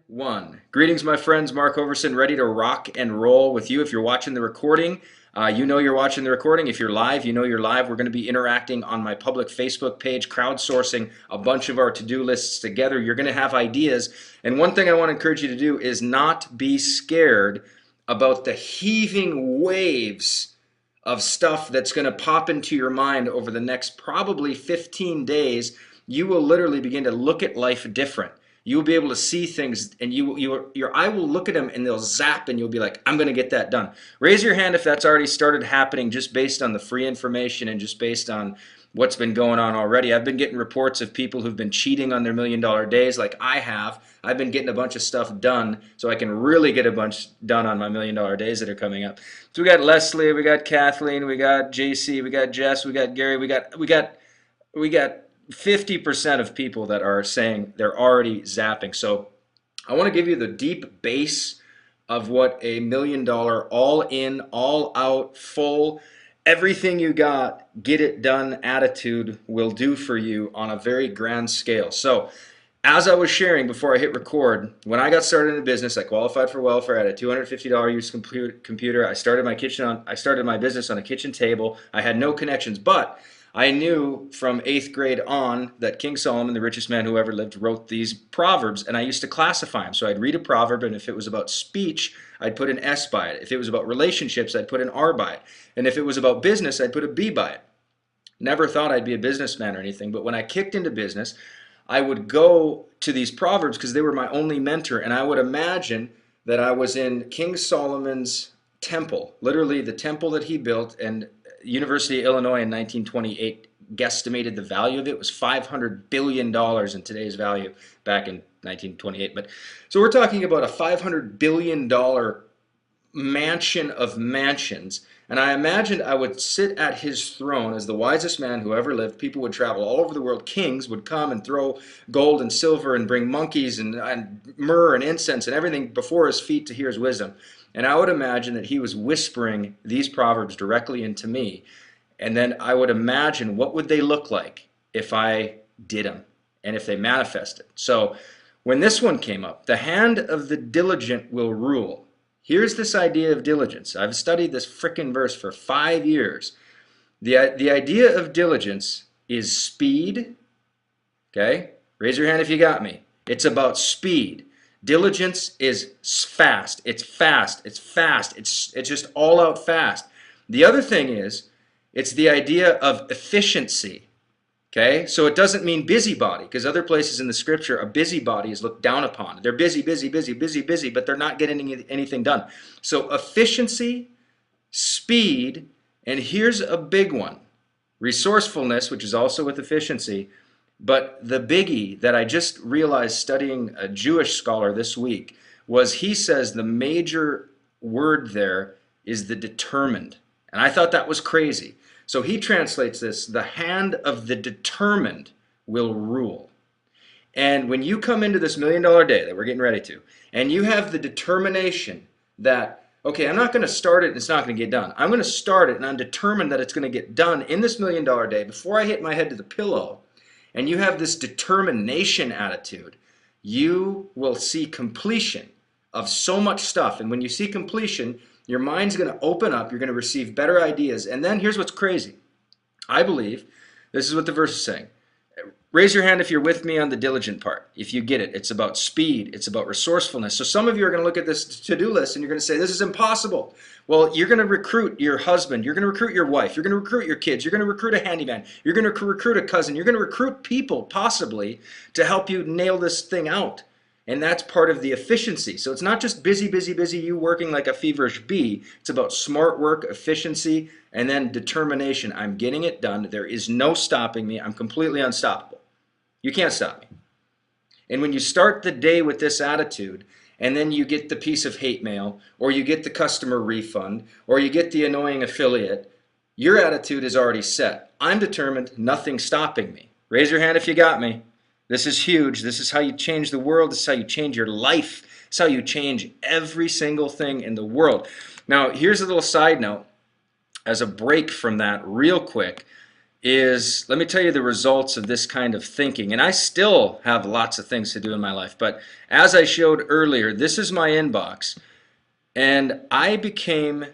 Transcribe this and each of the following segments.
One. Greetings, my friends. Mark Overson, ready to rock and roll with you. If you're watching the recording, you know you're watching the recording. If you're live, you know you're live. We're going to be interacting on my public Facebook page, crowdsourcing a bunch of our to-do lists together. You're going to have ideas. And one thing I want to encourage you to do is not be scared about the heaving waves of stuff that's going to pop into your mind over the next probably 15 days. You will literally begin to look at life different. You'll be able to see things, and your eye will look at them, and they'll zap, and you'll be like, I'm going to get that done. Raise your hand if that's already started happening, just based on the free information and just based on what's been going on already. I've been getting reports of people who've been cheating on their $1,000,000 days like I have. I've been getting a bunch of stuff done so I can really get a bunch done on my $1,000,000 days that are coming up. So we got Leslie, we got Kathleen, we got JC, we got Jess, we got Gary, we got 50% of people that are saying they're already zapping. So I want to give you the deep base of what a $1,000,000 all in, all out, full, everything you got, get it done attitude will do for you on a very grand scale. So as I was sharing before I hit record, when I got started in the business, I qualified for welfare. I had a $250 used computer. I started my business on a kitchen table. I had no connections, but I knew from 8th grade on that King Solomon, the richest man who ever lived, wrote these proverbs, and I used to classify them. So I'd read a proverb, and if it was about speech, I'd put an S by it. If it was about relationships, I'd put an R by it. And if it was about business, I'd put a B by it. Never thought I'd be a businessman or anything, but when I kicked into business, I would go to these proverbs because they were my only mentor, and I would imagine that I was in King Solomon's temple, literally the temple that he built, and University of Illinois in 1928 guesstimated the value of it was $500 billion in today's value back in 1928. But so we're talking about a $500 billion mansion of mansions. And I imagined I would sit at his throne as the wisest man who ever lived. People would travel all over the world. Kings would come and throw gold and silver and bring monkeys and myrrh and incense and everything before his feet to hear his wisdom. And I would imagine that he was whispering these proverbs directly into me. And then I would imagine what would they look like if I did them and if they manifested. So when this one came up, the hand of the diligent will rule. Here's this idea of diligence. I've studied this frickin' verse for 5 years. The idea of diligence is speed. Okay? Raise your hand if you got me. It's about speed. Diligence is fast. It's fast. It's fast. It's just all out fast. The other thing is, it's the idea of efficiency. Okay? So it doesn't mean busybody, because other places in the scripture, a busybody is looked down upon. They're busy, but they're not getting anything done. So efficiency, speed, and here's a big one. Resourcefulness, which is also with efficiency. But the biggie that I just realized studying a Jewish scholar this week was he says the major word there is the determined. And I thought that was crazy. So he translates this, the hand of the determined will rule. And when you come into this $1,000,000 day that we're getting ready to, and you have the determination that, okay, I'm not going to start it and it's not going to get done. I'm going to start it and I'm determined that it's going to get done in this $1,000,000 day before I hit my head to the pillow, and you have this determination attitude, you will see completion of so much stuff. And when you see completion, your mind's going to open up. You're going to receive better ideas. And then here's what's crazy. I believe, this is what the verse is saying. Raise your hand if you're with me on the diligent part. If you get it, it's about speed. It's about resourcefulness. So some of you are going to look at this to-do list and you're going to say, this is impossible. Well, you're going to recruit your husband. You're going to recruit your wife. You're going to recruit your kids. You're going to recruit a handyman. You're going to recruit a cousin. You're going to recruit people, possibly, to help you nail this thing out. And that's part of the efficiency. So it's not just busy, you working like a feverish bee. It's about smart work, efficiency, and then determination. I'm getting it done. There is no stopping me. I'm completely unstoppable. You can't stop me. And when you start the day with this attitude, and then you get the piece of hate mail, or you get the customer refund, or you get the annoying affiliate, your attitude is already set. I'm determined, nothing's stopping me. Raise your hand if you got me. This is huge. This is how you change the world. This is how you change your life. This is how you change every single thing in the world. Now, here's a little side note as a break from that real quick. is, let me tell you the results of this kind of thinking. And I still have lots of things to do in my life, but as I showed earlier, this is my inbox, and I became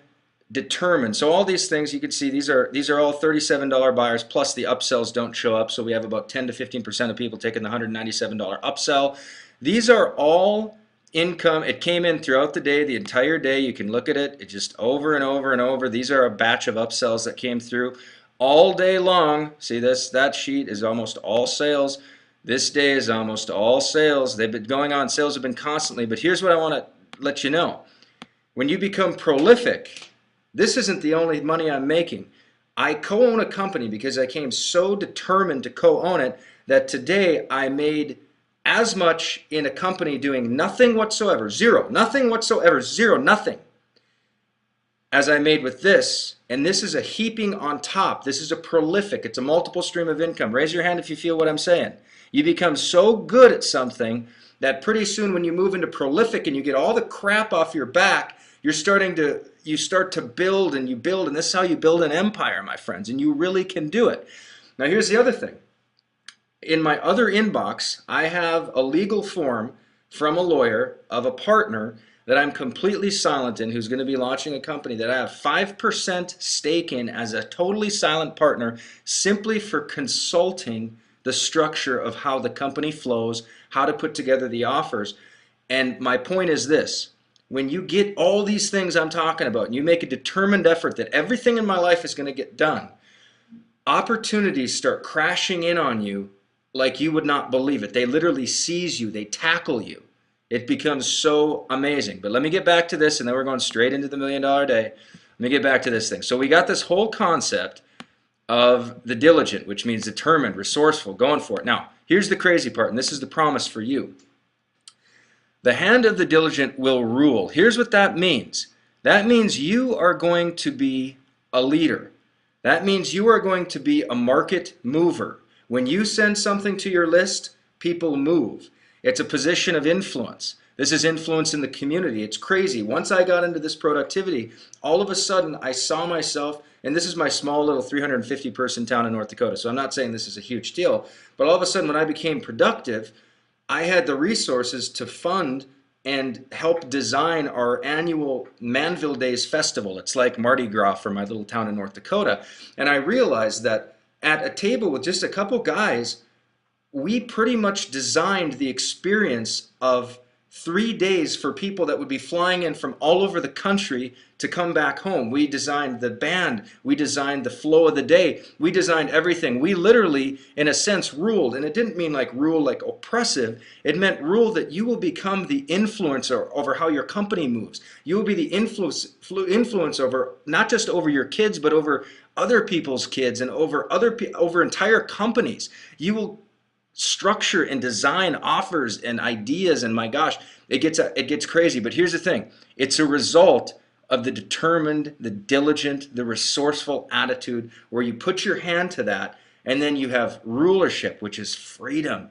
determined. So all these things you can see, these are all $37 buyers, plus the upsells don't show up. So we have about 10 to 15% of people taking the $197 upsell. These are all income. It came in throughout the day, the entire day. You can look at it. It just over and over and over. These are a batch of upsells that came through all day long. See this? That sheet is almost all sales. This day is almost all sales. They've been going on. Sales have been constantly. But here's what I want to let you know. When you become prolific, this isn't the only money I'm making. I co-own a company because I came so determined to co-own it that today I made as much in a company doing nothing whatsoever, zero, nothing whatsoever, zero, nothing, as I made with this. And this is a heaping on top. This is a prolific. It's a multiple stream of income. Raise your hand if you feel what I'm saying. You become so good at something that pretty soon when you move into prolific and you get all the crap off your back, you start to build and you build, and this is how you build an empire, my friends, and you really can do it. Now here's the other thing. In my other inbox, I have a legal form from a lawyer of a partner that I'm completely silent in, who's going to be launching a company that I have 5% stake in as a totally silent partner, simply for consulting the structure of how the company flows, how to put together the offers. And my point is this. When you get all these things I'm talking about and you make a determined effort that everything in my life is going to get done, opportunities start crashing in on you like you would not believe it. They literally seize you. They tackle you. It becomes so amazing. But let me get back to this, and then we're going straight into the $1 Million Day. Let me get back to this thing. So we got this whole concept of the diligent, which means determined, resourceful, going for it. Now, here's the crazy part, and this is the promise for you. The hand of the diligent will rule. Here's what that means. That means you are going to be a leader. That means you are going to be a market mover. When you send something to your list, people move. It's a position of influence. This is influence in the community. It's crazy. Once I got into this productivity, all of a sudden I saw myself, and this is my small little 350 person town in North Dakota, so I'm not saying this is a huge deal, but all of a sudden when I became productive, I had the resources to fund and help design our annual Manville Days Festival. It's like Mardi Gras for my little town in North Dakota. And I realized that at a table with just a couple guys, we pretty much designed the experience of 3 days for people that would be flying in from all over the country to come back home. We designed the band. We designed the flow of the day. We designed everything. We literally, in a sense, ruled. And it didn't mean like rule like oppressive. It meant rule that you will become the influencer over how your company moves. You will be the influence over, not just over your kids, but over other people's kids and over entire companies. You will structure and design offers and ideas, and my gosh, it gets crazy. But here's the thing. It's a result of the determined, the diligent, the resourceful attitude where you put your hand to that, and then you have rulership, which is freedom.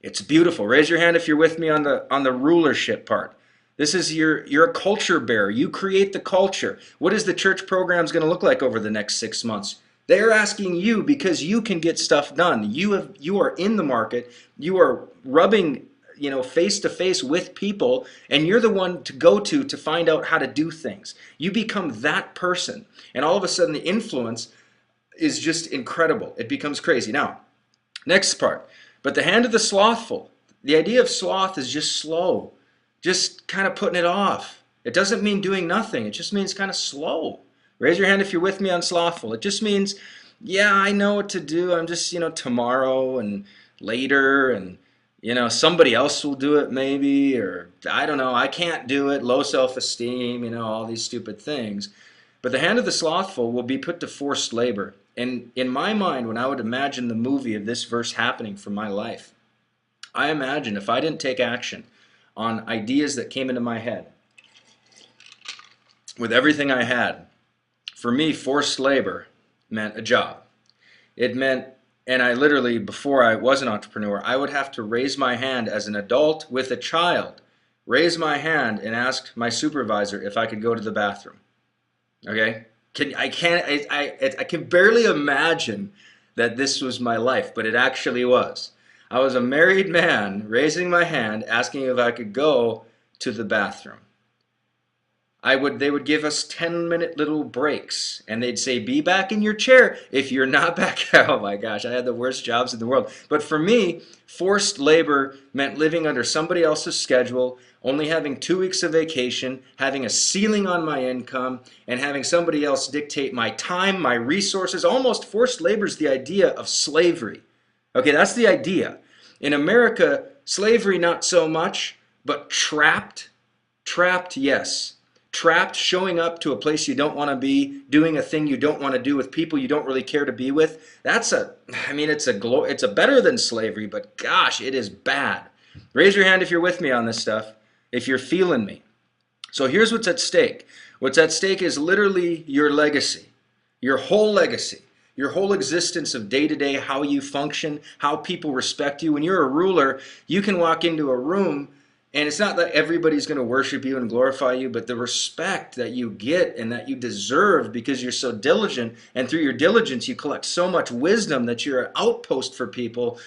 It's beautiful. Raise your hand if you're with me on the rulership part. This is you're a culture bearer. You create the culture. What is the church programs going to look like over the next 6 months? They're asking you because you can get stuff done. You are in the market. You are rubbing, face to face with people, and you're the one to go to find out how to do things. You become that person, and all of a sudden the influence is just incredible. It becomes crazy. Now, next part. But the hand of the slothful. The idea of sloth is just slow, just kind of putting it off. It doesn't mean doing nothing. It just means kind of slow. Raise your hand if you're with me on slothful. It just means, yeah, I know what to do. I'm just, tomorrow and later, and, somebody else will do it maybe, or I don't know, I can't do it, low self-esteem, all these stupid things. But the hand of the slothful will be put to forced labor. And in my mind, when I would imagine the movie of this verse happening for my life, I imagine if I didn't take action on ideas that came into my head with everything I had, for me, forced labor meant a job. It meant, and I literally, before I was an entrepreneur, I would have to raise my hand as an adult with a child, raise my hand and ask my supervisor if I could go to the bathroom. Okay? I can barely imagine that this was my life, but it actually was. I was a married man raising my hand, asking if I could go to the bathroom. They would give us 10-minute little breaks, and they'd say, be back in your chair. If you're not back, oh my gosh, I had the worst jobs in the world. But for me, forced labor meant living under somebody else's schedule, only having 2 weeks of vacation, having a ceiling on my income, and having somebody else dictate my time, my resources. Almost forced labor is the idea of slavery. Okay, that's the idea. In America, slavery not so much, but trapped, yes. Trapped, showing up to a place you don't want to be, doing a thing you don't want to do with people you don't really care to be with. It's a better than slavery, but gosh, it is bad. Raise your hand if you're with me on this stuff, if you're feeling me. So here's what's at stake. What's at stake is literally your legacy, your whole legacy, your whole existence of day to day, how you function, how people respect you. When you're a ruler, you can walk into a room and it's not that everybody's going to worship you and glorify you, but the respect that you get and that you deserve because you're so diligent, and through your diligence you collect so much wisdom that you're an outpost for people.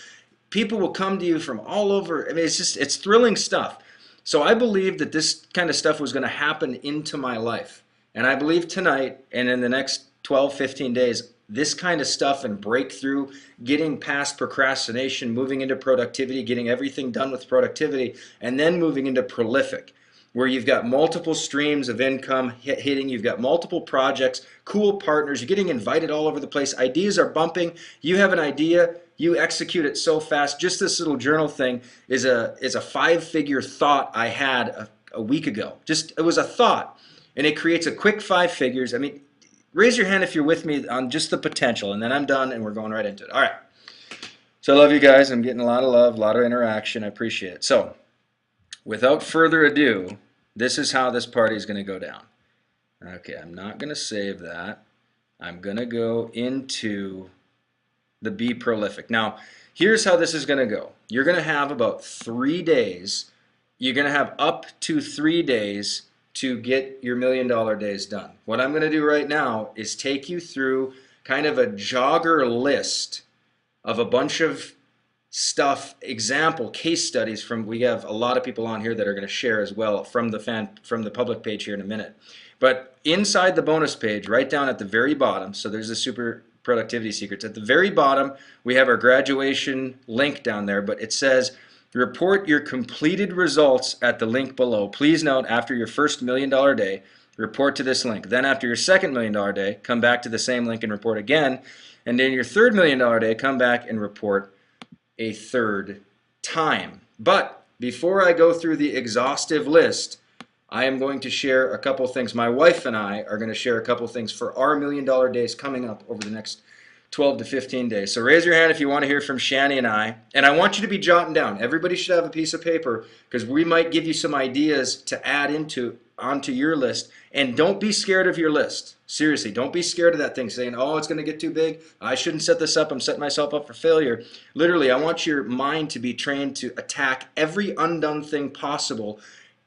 People will come to you from all over. I mean, it's thrilling stuff. So I believe that this kind of stuff was going to happen into my life. And I believe tonight and in the next 12, 15 days, this kind of stuff and breakthrough, getting past procrastination, moving into productivity, getting everything done with productivity, and then moving into prolific, where you've got multiple streams of income hitting, you've got multiple projects, cool partners, you're getting invited all over the place, ideas are bumping, you have an idea, you execute it so fast. Just this little journal thing is a 5-figure thought I had a week ago. It was a thought, and it creates a quick 5 figures. I mean, raise your hand if you're with me on just the potential, and then I'm done and we're going right into it. All right. So I love you guys. I'm getting a lot of love, a lot of interaction. I appreciate it. So without further ado, this is how this party is going to go down. Okay, I'm not going to save that. I'm going to go into the Be Prolific. Now, here's how this is going to go. You're going to have about 3 days. You're going to have up to 3 days to get your $1 million days done. What I'm going to do right now is take you through kind of a jogger list of a bunch of stuff, example case studies from. We have a lot of people on here that are going to share as well from the public page here in a minute. But inside the bonus page, right down at the very bottom, so there's the super productivity secrets. At the very bottom, we have our graduation link down there, but it says report your completed results at the link below. Please note, after your first $1 million day, report to this link. Then after your second $1 million day, come back to the same link and report again. And then your third $1 million day, come back and report a third time. But before I go through the exhaustive list, I am going to share a couple things. My wife and I are going to share a couple things for our $1 million days coming up over the next 12 to 15 days. So raise your hand if you want to hear from Shani and I. And I want you to be jotting down. Everybody should have a piece of paper because we might give you some ideas to add onto your list. And don't be scared of your list. Seriously, don't be scared of that thing saying, oh, it's going to get too big. I shouldn't set this up. I'm setting myself up for failure. Literally, I want your mind to be trained to attack every undone thing possible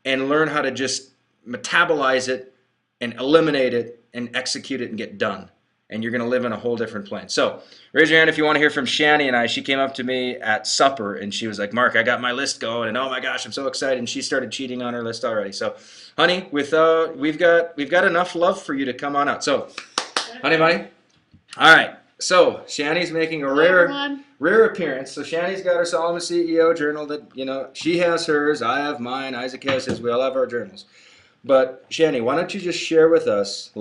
and learn how to just metabolize it and eliminate it and execute it and get done. And you're going to live in a whole different plane. So raise your hand if you want to hear from Shani and I. She came up to me at supper and she was like, Mark, I got my list going, and oh my gosh, I'm so excited. And she started cheating on her list already. So, honey, we've got enough love for you to come on out. So, honey bunny. All right. So Shani's making a rare appearance. So Shani's got her Solomon CEO journal that, she has hers, I have mine, Isaac has his, we all have our journals. But Shani, why don't you just share with us,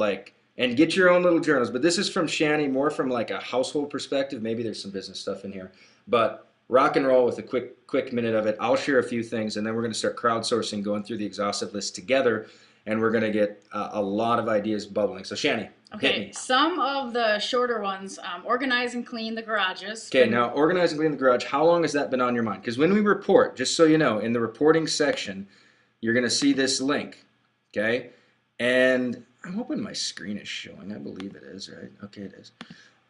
and get your own little journals. But this is from Shani, more from like a household perspective. Maybe there's some business stuff in here. But rock and roll with a quick minute of it. I'll share a few things, and then we're going to start crowdsourcing, going through the exhaustive list together, and we're going to get a lot of ideas bubbling. So Shani, hit me. Some of the shorter ones, organize and clean the garages. Okay, now organize and clean the garage. How long has that been on your mind? Because when we report, just so you know, in the reporting section, you're going to see this link, okay? And I'm hoping my screen is showing. I believe it is, right? Okay, it is.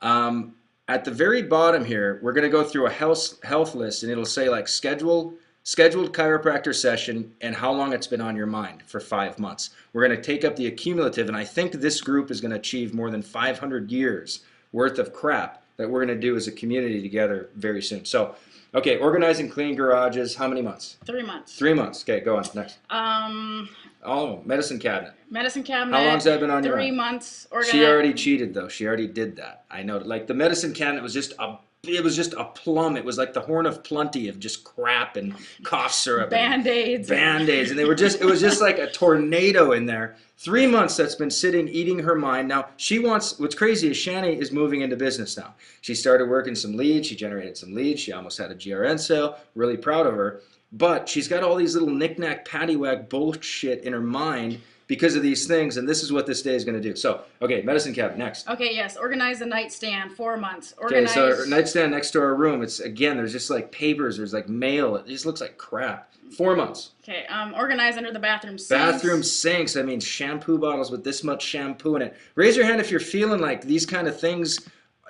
At the very bottom here, we're going to go through a health list, and it'll say like schedule scheduled chiropractor session, and how long it's been on your mind for 5 months. We're going to take up the accumulative, and I think this group is going to achieve more than 500 years worth of crap that we're going to do as a community together very soon. So, okay, organize and clean garages. How many months? 3 months. 3 months. Okay, go on. Next. Oh, Medicine cabinet. medicine cabinet. How long's that been on your mind? 3 months. She already cheated though. She already did that. I know. Like the medicine cabinet was just a plum. It was like the horn of plenty of just crap and cough syrup. Band-Aids. Band-Aids. And it was just like a tornado in there. 3 months that's been sitting, eating her mind. Now, what's crazy is Shani is moving into business now. She started working some leads. She generated some leads. She almost had a GRN sale. Really proud of her. But she's got all these little knick-knack, paddywhack bullshit in her mind because of these things, and this is what this day is going to do. So, okay, medicine cabinet, next. Okay, yes, organize the nightstand, 4 months. Okay, so nightstand next to our room, it's, again, there's just like papers, there's like mail, it just looks like crap. 4 months. Okay, organize under the bathroom sinks. Bathroom sinks, I mean shampoo bottles with this much shampoo in it. Raise your hand if you're feeling like these kind of things,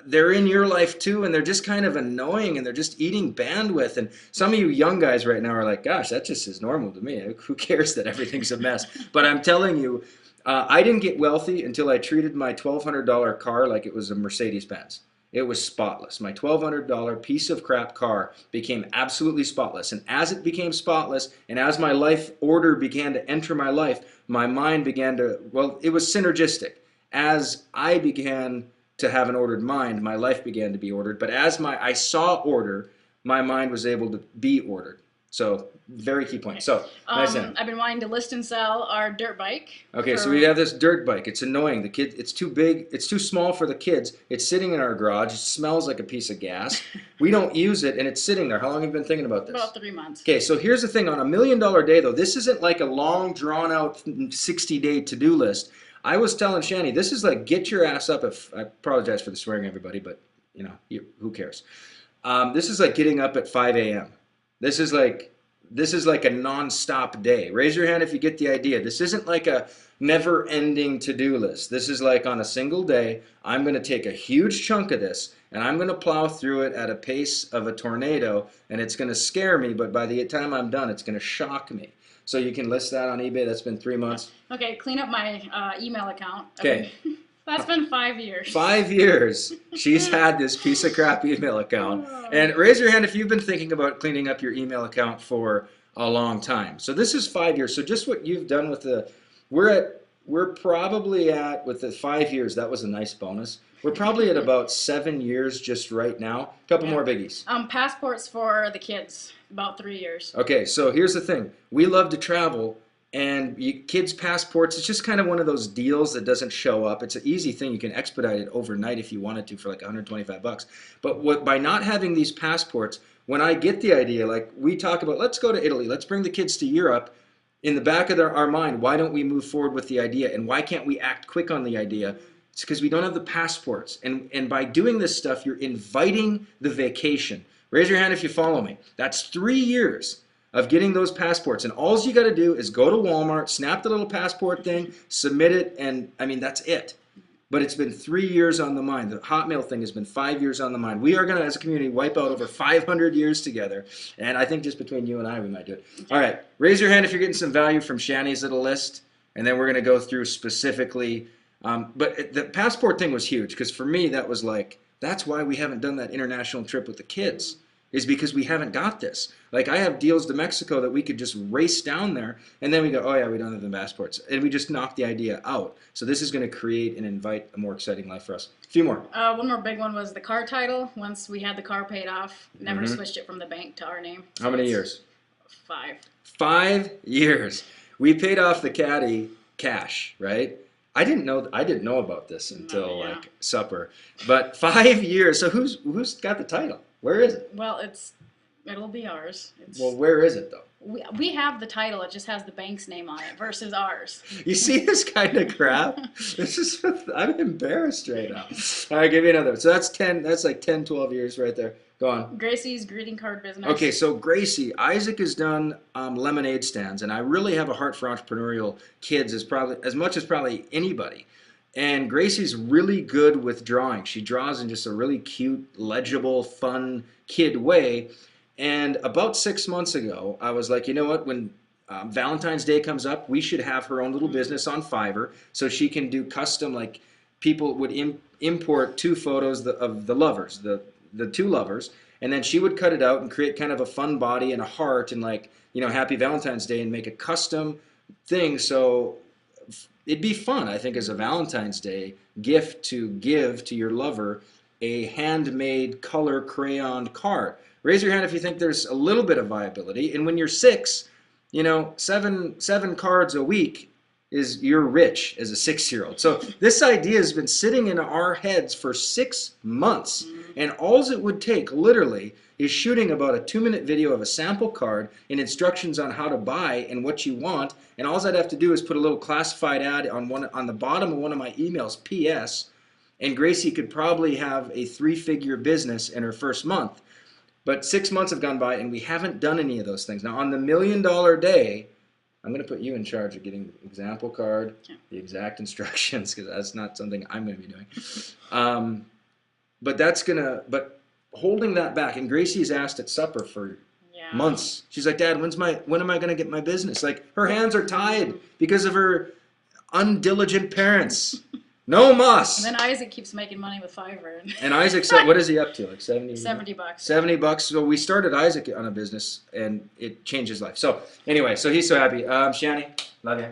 they're in your life too, and they're just kind of annoying, and they're just eating bandwidth. And some of you young guys right now are like, gosh, that just is normal to me. Who cares that everything's a mess? But I'm telling you, I didn't get wealthy until I treated my $1,200 car like it was a Mercedes-Benz. It was spotless. My $1,200 piece of crap car became absolutely spotless. And as it became spotless, and as my life order began to enter my life, my mind began to, well, it was synergistic. As I began to have an ordered mind, my life began to be ordered. But as I saw order, my mind was able to be ordered. So, very key point. So, nice end. I've been wanting to list and sell our dirt bike. Okay, so we have this dirt bike. It's annoying. It's too big. It's too small for the kids. It's sitting in our garage. It smells like a piece of gas. We don't use it, and it's sitting there. How long have you been thinking about this? About 3 months. Okay, so here's the thing. On $1 million day, though, this isn't like a long, drawn-out 60-day to-do list. I was telling Shani, this is like get your ass up. I apologize for the swearing, everybody, but who cares? This is like getting up at 5 a.m. This is like a non-stop day. Raise your hand if you get the idea. This isn't like a never-ending to-do list. This is like on a single day, I'm going to take a huge chunk of this, and I'm going to plow through it at a pace of a tornado, and it's going to scare me, but by the time I'm done, it's going to shock me. So you can list that on eBay. That's been 3 months. Okay, clean up my email account. Okay. That's been 5 years. 5 years she's had this piece of crap email account. And raise your hand if you've been thinking about cleaning up your email account for a long time. So this is 5 years. So just what you've done with we're probably at, with the 5 years, that was a nice bonus. We're probably at about 7 years just right now. A couple more biggies. Passports for the kids, about 3 years. Okay, so here's the thing. We love to travel, and kids' passports, it's just kind of one of those deals that doesn't show up. It's an easy thing. You can expedite it overnight if you wanted to for like $125. But by not having these passports, when I get the idea, like we talk about, let's go to Italy, let's bring the kids to Europe, in the back of our mind, why don't we move forward with the idea, and why can't we act quick on the idea? It's because we don't have the passports. And by doing this stuff, you're inviting the vacation. Raise your hand if you follow me. That's 3 years of getting those passports. And all you got to do is go to Walmart, snap the little passport thing, submit it, and I mean, that's it. But it's been 3 years on the mind. The Hotmail thing has been 5 years on the mind. We are going to, as a community, wipe out over 500 years together. And I think just between you and I, we might do it. All right. Raise your hand if you're getting some value from Shani's little list. And then we're going to go through specifically. But the passport thing was huge because for me, that was like, that's why we haven't done that international trip with the kids, is because we haven't got this. Like I have deals to Mexico that we could just race down there, and then we go, oh yeah, we don't have the passports. And we just knock the idea out. So this is going to create and invite a more exciting life for us. A few more. One more big one was the car title. Once we had the car paid off, never switched it from the bank to our name. How many years? 5. 5 years. We paid off the caddy cash, right? I didn't know about this until like supper. But 5 years. So who's got the title? Where is it? Well, it'll be ours. Well, where is it though? We have the title. It just has the bank's name on it versus ours. You see this kind of crap? I'm embarrassed right now. All right, give me another. So that's 10. That's like 10, 12 years right there. Go on. Gracie's greeting card business. Okay, so Gracie, Isaac has done lemonade stands, and I really have a heart for entrepreneurial kids as much as probably anybody. And Gracie's really good with drawing. She draws in just a really cute, legible, fun kid way. And about 6 months ago, I was like, you know what? When Valentine's Day comes up, we should have her own little business on Fiverr so she can do custom, like people would import two photos of the lovers, the two lovers, and then she would cut it out and create kind of a fun body and a heart and like, Happy Valentine's Day and make a custom thing. So it'd be fun, I think, as a Valentine's Day gift to give to your lover a handmade color crayon card. Raise your hand if you think there's a little bit of viability. And when you're six, seven cards a week is you're rich as a 6-year-old. So this idea has been sitting in our heads for 6 months. And all it would take, literally, is shooting about a 2-minute video of a sample card and instructions on how to buy and what you want. And all I'd have to do is put a little classified ad on the bottom of one of my emails, P.S., and Gracie could probably have a 3-figure business in her first month. But 6 months have gone by and we haven't done any of those things. Now on the $1 million day, I'm going to put you in charge of getting the example card, the exact instructions, because that's not something I'm going to be doing. But holding that back, and Gracie's asked at supper for months. She's like, Dad, when am I going to get my business? Like, her hands are tied because of her undiligent parents. No muss. And then Isaac keeps making money with Fiverr. And Isaac said, what is he up to? Like 70? $70. $70. So we started Isaac on a business, and it changed his life. So anyway, so he's so happy. Shani, love you.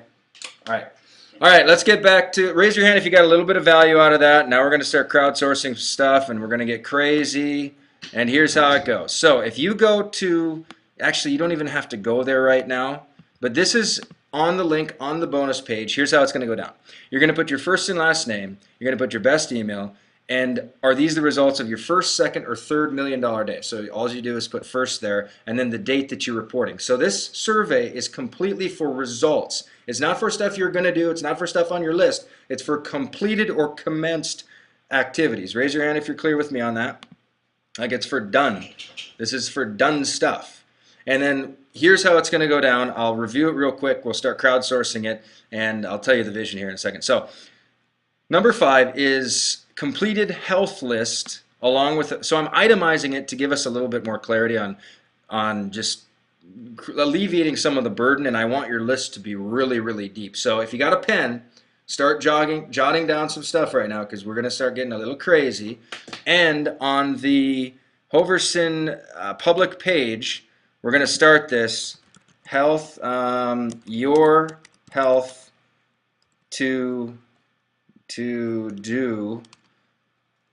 All right, let's get back to, raise your hand if you got a little bit of value out of that. Now we're going to start crowdsourcing stuff, and we're going to get crazy. And here's how it goes. So if you go to, actually, you don't even have to go there right now, but this is on the link on the bonus page. Here's how it's going to go down. You're going to put your first and last name. You're going to put your best email. And are these the results of your first, second, or third $1 million day? So all you do is put first there and then the date that you're reporting. So this survey is completely for results. It's not for stuff you're going to do. It's not for stuff on your list. It's for completed or commenced activities. Raise your hand if you're clear with me on that. Like, it's for done. This is for done stuff. And then here's how it's going to go down. I'll review it real quick. We'll start crowdsourcing it, and I'll tell you the vision here in a second. So number 5 is completed health list along with, so I'm itemizing it to give us a little bit more clarity on just alleviating some of the burden, and I want your list to be really, really deep. So if you got a pen, start jotting down some stuff right now, because we're going to start getting a little crazy. And on the Hoverson public page, we're going to start this health, your health to do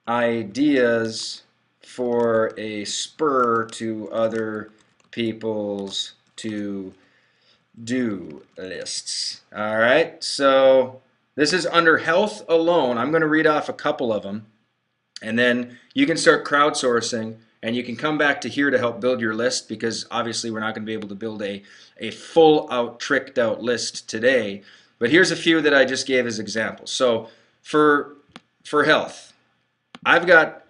ideas for a spur to other people's to do lists. All right, so this is under health alone. I'm going to read off a couple of them, and then you can start crowdsourcing, and you can come back to here to help build your list, because obviously we're not going to be able to build a full out, tricked out list today. But here's a few that I just gave as examples. So for health, I've got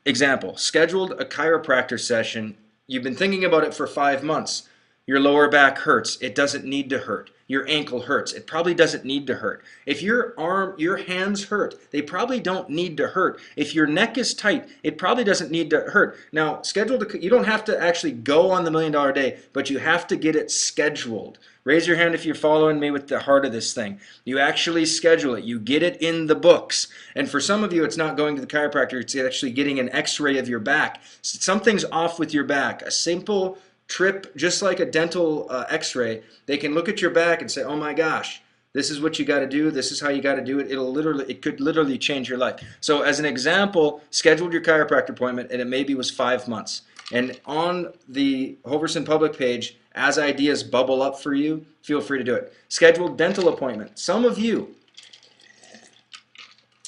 example, scheduled a chiropractor session. You've been thinking about it for 5 months. Your lower back hurts. It doesn't need to hurt. Your ankle hurts. It probably doesn't need to hurt. If your hands hurt, they probably don't need to hurt. If your neck is tight, it probably doesn't need to hurt. Now, you don't have to actually go on the $1 million day, but you have to get it scheduled. Raise your hand if you're following me with the heart of this thing. You actually schedule it. You get it in the books. And for some of you, it's not going to the chiropractor. It's actually getting an x-ray of your back. Something's off with your back. A simple trip, just like a dental x-ray, they can look at your back and say, oh my gosh, this is what you got to do, this is how you got to do it. It could literally change your life. So as an example, scheduled your chiropractor appointment, and it maybe was 5 months. And on the Hoverson public page, as ideas bubble up for you, feel free to do it. Scheduled dental appointment. Some of you,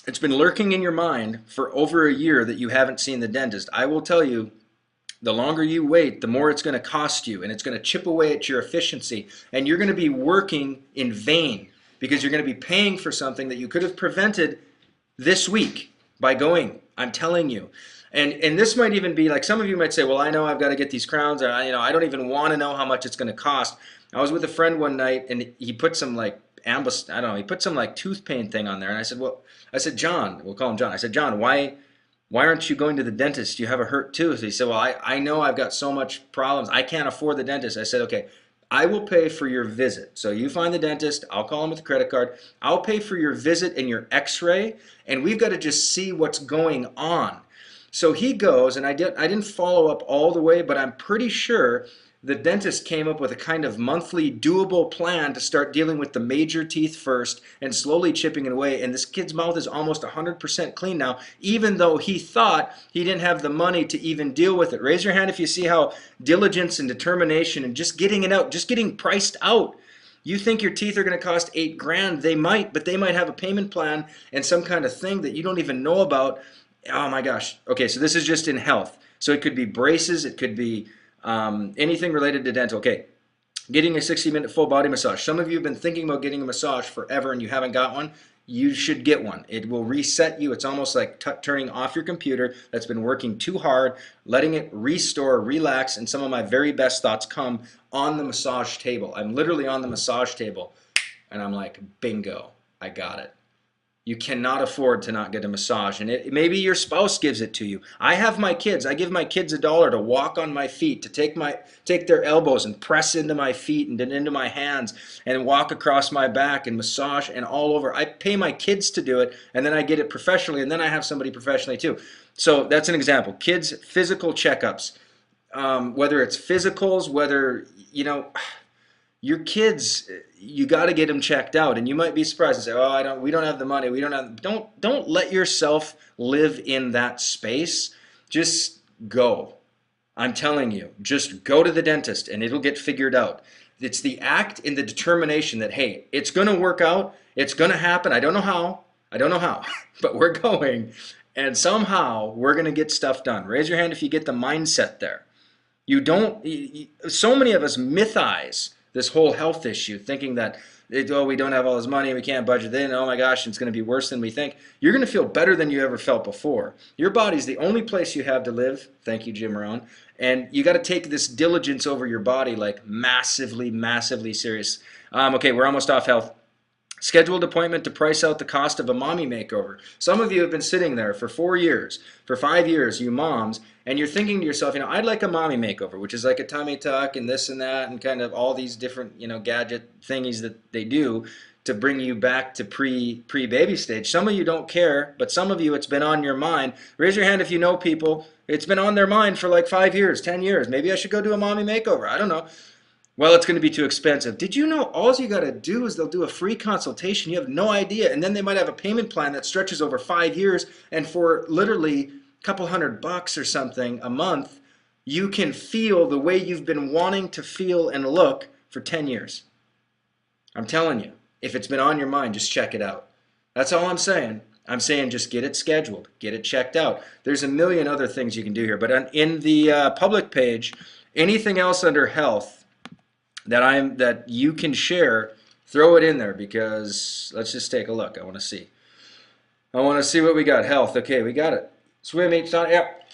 it's been lurking in your mind for over a year that you haven't seen the dentist. I will tell you, the longer you wait, the more it's going to cost you, and it's going to chip away at your efficiency, and you're going to be working in vain, because you're going to be paying for something that you could have prevented this week by going. I'm telling you. And this might even be like, some of you might say, well, I know I've got to get these crowns, or I don't even want to know how much it's going to cost. I was with a friend one night, and he put some like he put some like tooth pain thing on there, and I said, John, we'll call him John. I said, John, why Why aren't you going to the dentist? Do you have a hurt tooth? He said, well, I know I've got so much problems. I can't afford the dentist. I said, okay, I will pay for your visit. So you find the dentist. I'll call him with a credit card. I'll pay for your visit and your x-ray. And we've got to just see what's going on. So he goes, and I didn't follow up all the way, but I'm pretty sure the dentist came up with a kind of monthly doable plan to start dealing with the major teeth first and slowly chipping it away. And this kid's mouth is almost 100% clean now, even though he thought he didn't have the money to even deal with it. Raise your hand if you see how diligence and determination and just getting it out, just getting priced out. You think your teeth are going to cost 8 grand? They might, but they might have a payment plan and some kind of thing that you don't even know about. Oh my gosh. Okay, so this is just in health. So it could be braces, it could be anything related to dental. Okay, getting a 60-minute full body massage. Some of you have been thinking about getting a massage forever and you haven't got one. You should get one. It will reset you. It's almost like turning off your computer that's been working too hard, letting it restore, relax, and some of my very best thoughts come on the massage table. I'm literally on the massage table and I'm like, bingo, I got it. You cannot afford to not get a massage. And maybe your spouse gives it to you. I have my kids. I give my kids $1 to walk on my feet, to take their elbows and press into my feet and then into my hands and walk across my back and massage and all over. I pay my kids to do it, and then I get it professionally, and then I have somebody professionally too. So that's an example. Kids' physical checkups, whether it's physicals, whether, your kids, you got to get them checked out, and you might be surprised and say, "Oh, we don't have the money. We don't have." Don't let yourself live in that space. Just go. I'm telling you, just go to the dentist, and it'll get figured out. It's the act and the determination that, hey, it's going to work out. It's going to happen. I don't know how. I don't know how, but we're going, and somehow we're going to get stuff done. Raise your hand if you get the mindset there. You don't. So many of us mythize this whole health issue, thinking that, oh, we don't have all this money, we can't budget in, oh my gosh, it's going to be worse than we think. You're going to feel better than you ever felt before. Your body's the only place you have to live. Thank you, Jim Rohn. And you got to take this diligence over your body like massively, massively serious. Okay, we're almost off health. Scheduled appointment to price out the cost of a mommy makeover. Some of you have been sitting there for 4 years, for 5 years, you moms, and you're thinking to yourself, I'd like a mommy makeover, which is like a tummy tuck and this and that and kind of all these different, gadget thingies that they do to bring you back to pre-baby stage. Some of you don't care, but some of you it's been on your mind. Raise your hand if you know people. It's been on their mind for like 5 years, 10 years. Maybe I should go do a mommy makeover. I don't know. Well, it's going to be too expensive. Did you know all you got to do is they'll do a free consultation? You have no idea. And then they might have a payment plan that stretches over 5 years. And for literally a couple $100 or something a month, you can feel the way you've been wanting to feel and look for 10 years. I'm telling you, if it's been on your mind, just check it out. That's all I'm saying. I'm saying just get it scheduled, get it checked out. There's a million other things you can do here. But in the public page, anything else under health, that you can share, throw it in there, because let's just take a look. I want to see. I want to see what we got. Health. Okay, we got it. Swim, eat, sun. Yep.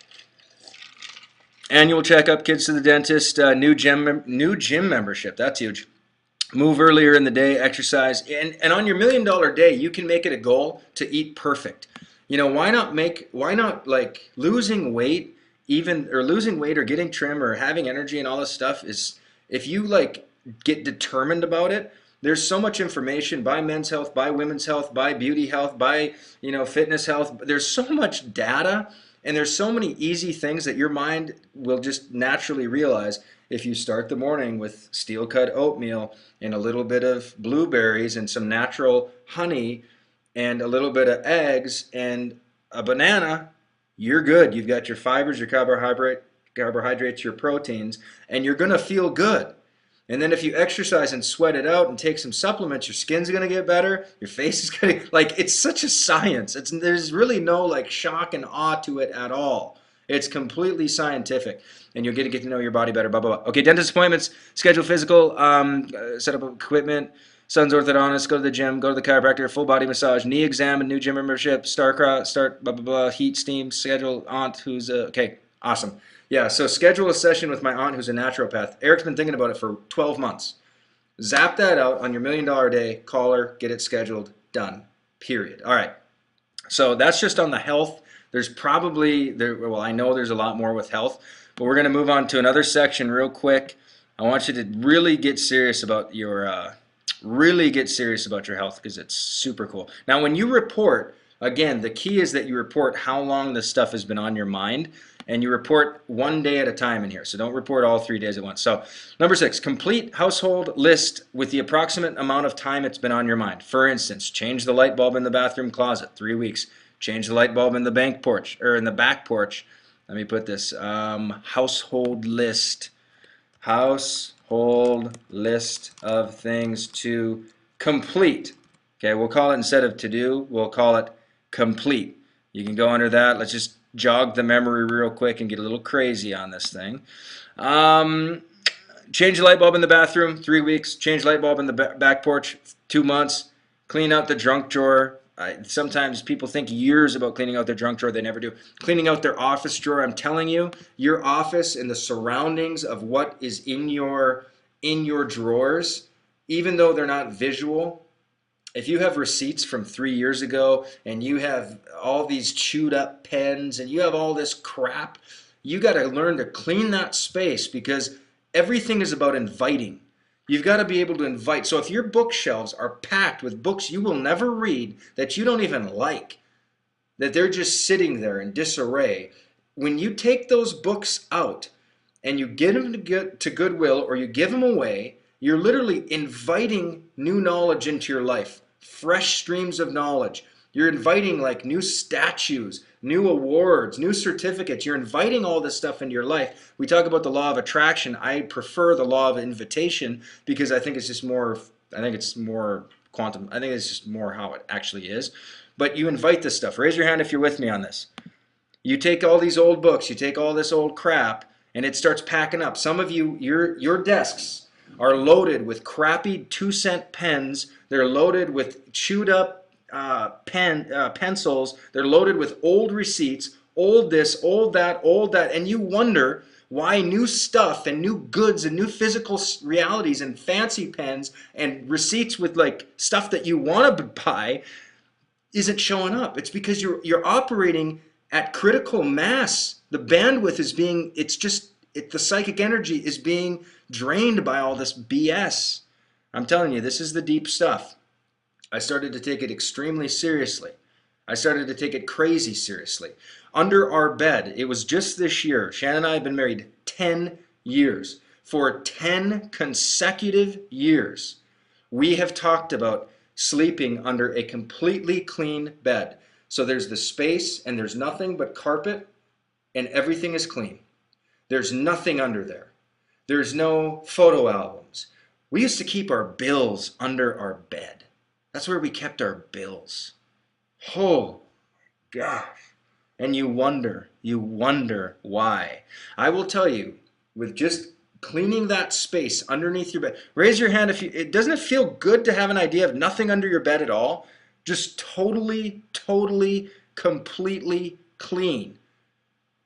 Annual checkup, kids to the dentist, new gym membership. That's huge. Move earlier in the day, exercise, and on your $1 million day, you can make it a goal to eat perfect. Why not like losing weight, losing weight or getting trim or having energy and all this stuff is. If you get determined about it, there's so much information by men's health, by women's health, by beauty health, by fitness health. There's so much data, and there's so many easy things that your mind will just naturally realize. If you start the morning with steel cut oatmeal and a little bit of blueberries and some natural honey and a little bit of eggs and a banana, you're good. You've got your fibers, your carbohydrates, your proteins, and you're going to feel good. And then if you exercise and sweat it out and take some supplements, your skin's going to get better, your face is going to, it's such a science. There's really no shock and awe to it at all. It's completely scientific, and you'll get to know your body better, blah, blah, blah. Okay, dentist appointments, schedule physical, set up equipment, son's orthodontist, go to the gym, go to the chiropractor, full body massage, knee exam, and new gym membership, start, blah, blah, blah, heat, steam, schedule, aunt who's, okay, awesome. Yeah, so schedule a session with my aunt who's a naturopath. Eric's been thinking about it for 12 months. Zap that out on your $1 million day, call her, get it scheduled, done, period. All right, so that's just on the health There's probably well, I know there's a lot more with health, but we're going to move on to another section real quick. I want you to really get serious about your health because it's super cool. Now, when you report, again, the key is that you report how long this stuff has been on your mind, and you report one day at a time in here. So don't report all 3 days at once. So number 6, complete household list with the approximate amount of time it's been on your mind. For instance, change the light bulb in the bathroom closet, 3 weeks. Change the light bulb in the bank porch or in the back porch. Let me put this household list. Household list of things to complete. Okay, we'll call it, instead of to do, we'll call it complete. You can go under that. Let's just jog the memory real quick and get a little crazy on this thing. Change the light bulb in the bathroom, 3 weeks. Change the light bulb in the back porch, 2 months. Clean out the junk drawer. Sometimes people think years about cleaning out their junk drawer. They never do. Cleaning out their office drawer. I'm telling you, your office and the surroundings of what is in your drawers, even though they're not visual, if you have receipts from 3 years ago and you have all these chewed up pens and you have all this crap, you got to learn to clean that space, because everything is about inviting. You've got to be able to invite. So if your bookshelves are packed with books you will never read, that you don't even like, that they're just sitting there in disarray, when you take those books out and you get them to Goodwill or you give them away, you're literally inviting new knowledge into your life, fresh streams of knowledge. You're inviting like new statues, new awards, new certificates. You're inviting all this stuff into your life. We talk about the law of attraction. I prefer the law of invitation because I think it's just more, I think it's more quantum. I think it's just more how it actually is. But you invite this stuff. Raise your hand if you're with me on this. You take all these old books, you take all this old crap, and it starts packing up. Some of you, your desks are loaded with crappy 2-cent pens. They're loaded with chewed up pencils. They're loaded with old receipts, old this, old that, and you wonder why new stuff and new goods and new physical realities and fancy pens and receipts with like stuff that you want to buy isn't showing up. It's because you're operating at critical mass. The bandwidth is being, the psychic energy is being drained by all this BS. I'm telling you, this is the deep stuff. I started to take it extremely seriously. I started to take it crazy seriously. Under our bed, it was just this year, Shannon and I have been married 10 years. For 10 consecutive years, we have talked about sleeping under a completely clean bed. So there's the space and there's nothing but carpet and everything is clean. There's nothing under there. There's no photo albums. We used to keep our bills under our bed. That's where we kept our bills. Oh, gosh. And you wonder why. I will tell you, with just cleaning that space underneath your bed. Raise your hand if doesn't it feel good to have an idea of nothing under your bed at all? Just totally, completely clean.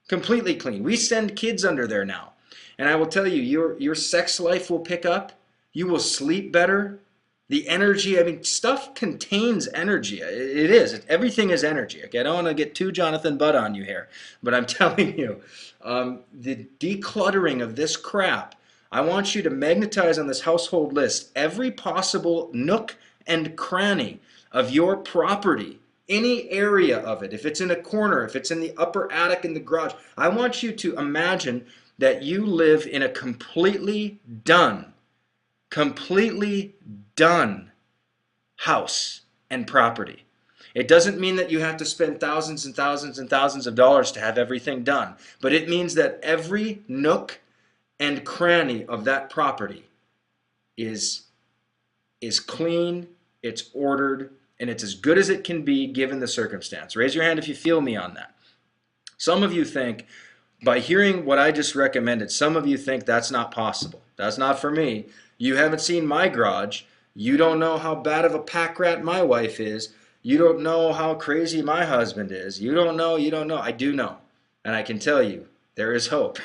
Completely clean. We send kids under there now. And I will tell you, your sex life will pick up. You will sleep better. The energy, I mean, stuff contains energy. It is. Everything is energy. Okay, I don't want to get too Jonathan Butt on you here, but I'm telling you, the decluttering of this crap, I want you to magnetize on this household list every possible nook and cranny of your property, any area of it. If it's in a corner, if it's in the upper attic in the garage, I want you to imagine that you live in a completely done house and property. It doesn't mean that you have to spend thousands and thousands and thousands of dollars to have everything done, but it means that every nook and cranny of that property is clean, it's ordered, and it's as good as it can be given the circumstance. Raise your hand if you feel me on that. Some of you think, by hearing what I just recommended, some of you think that's not possible. That's not for me. You haven't seen my garage. You don't know how bad of a pack rat my wife is. You don't know how crazy my husband is. You don't know. I do know. And I can tell you, there is hope.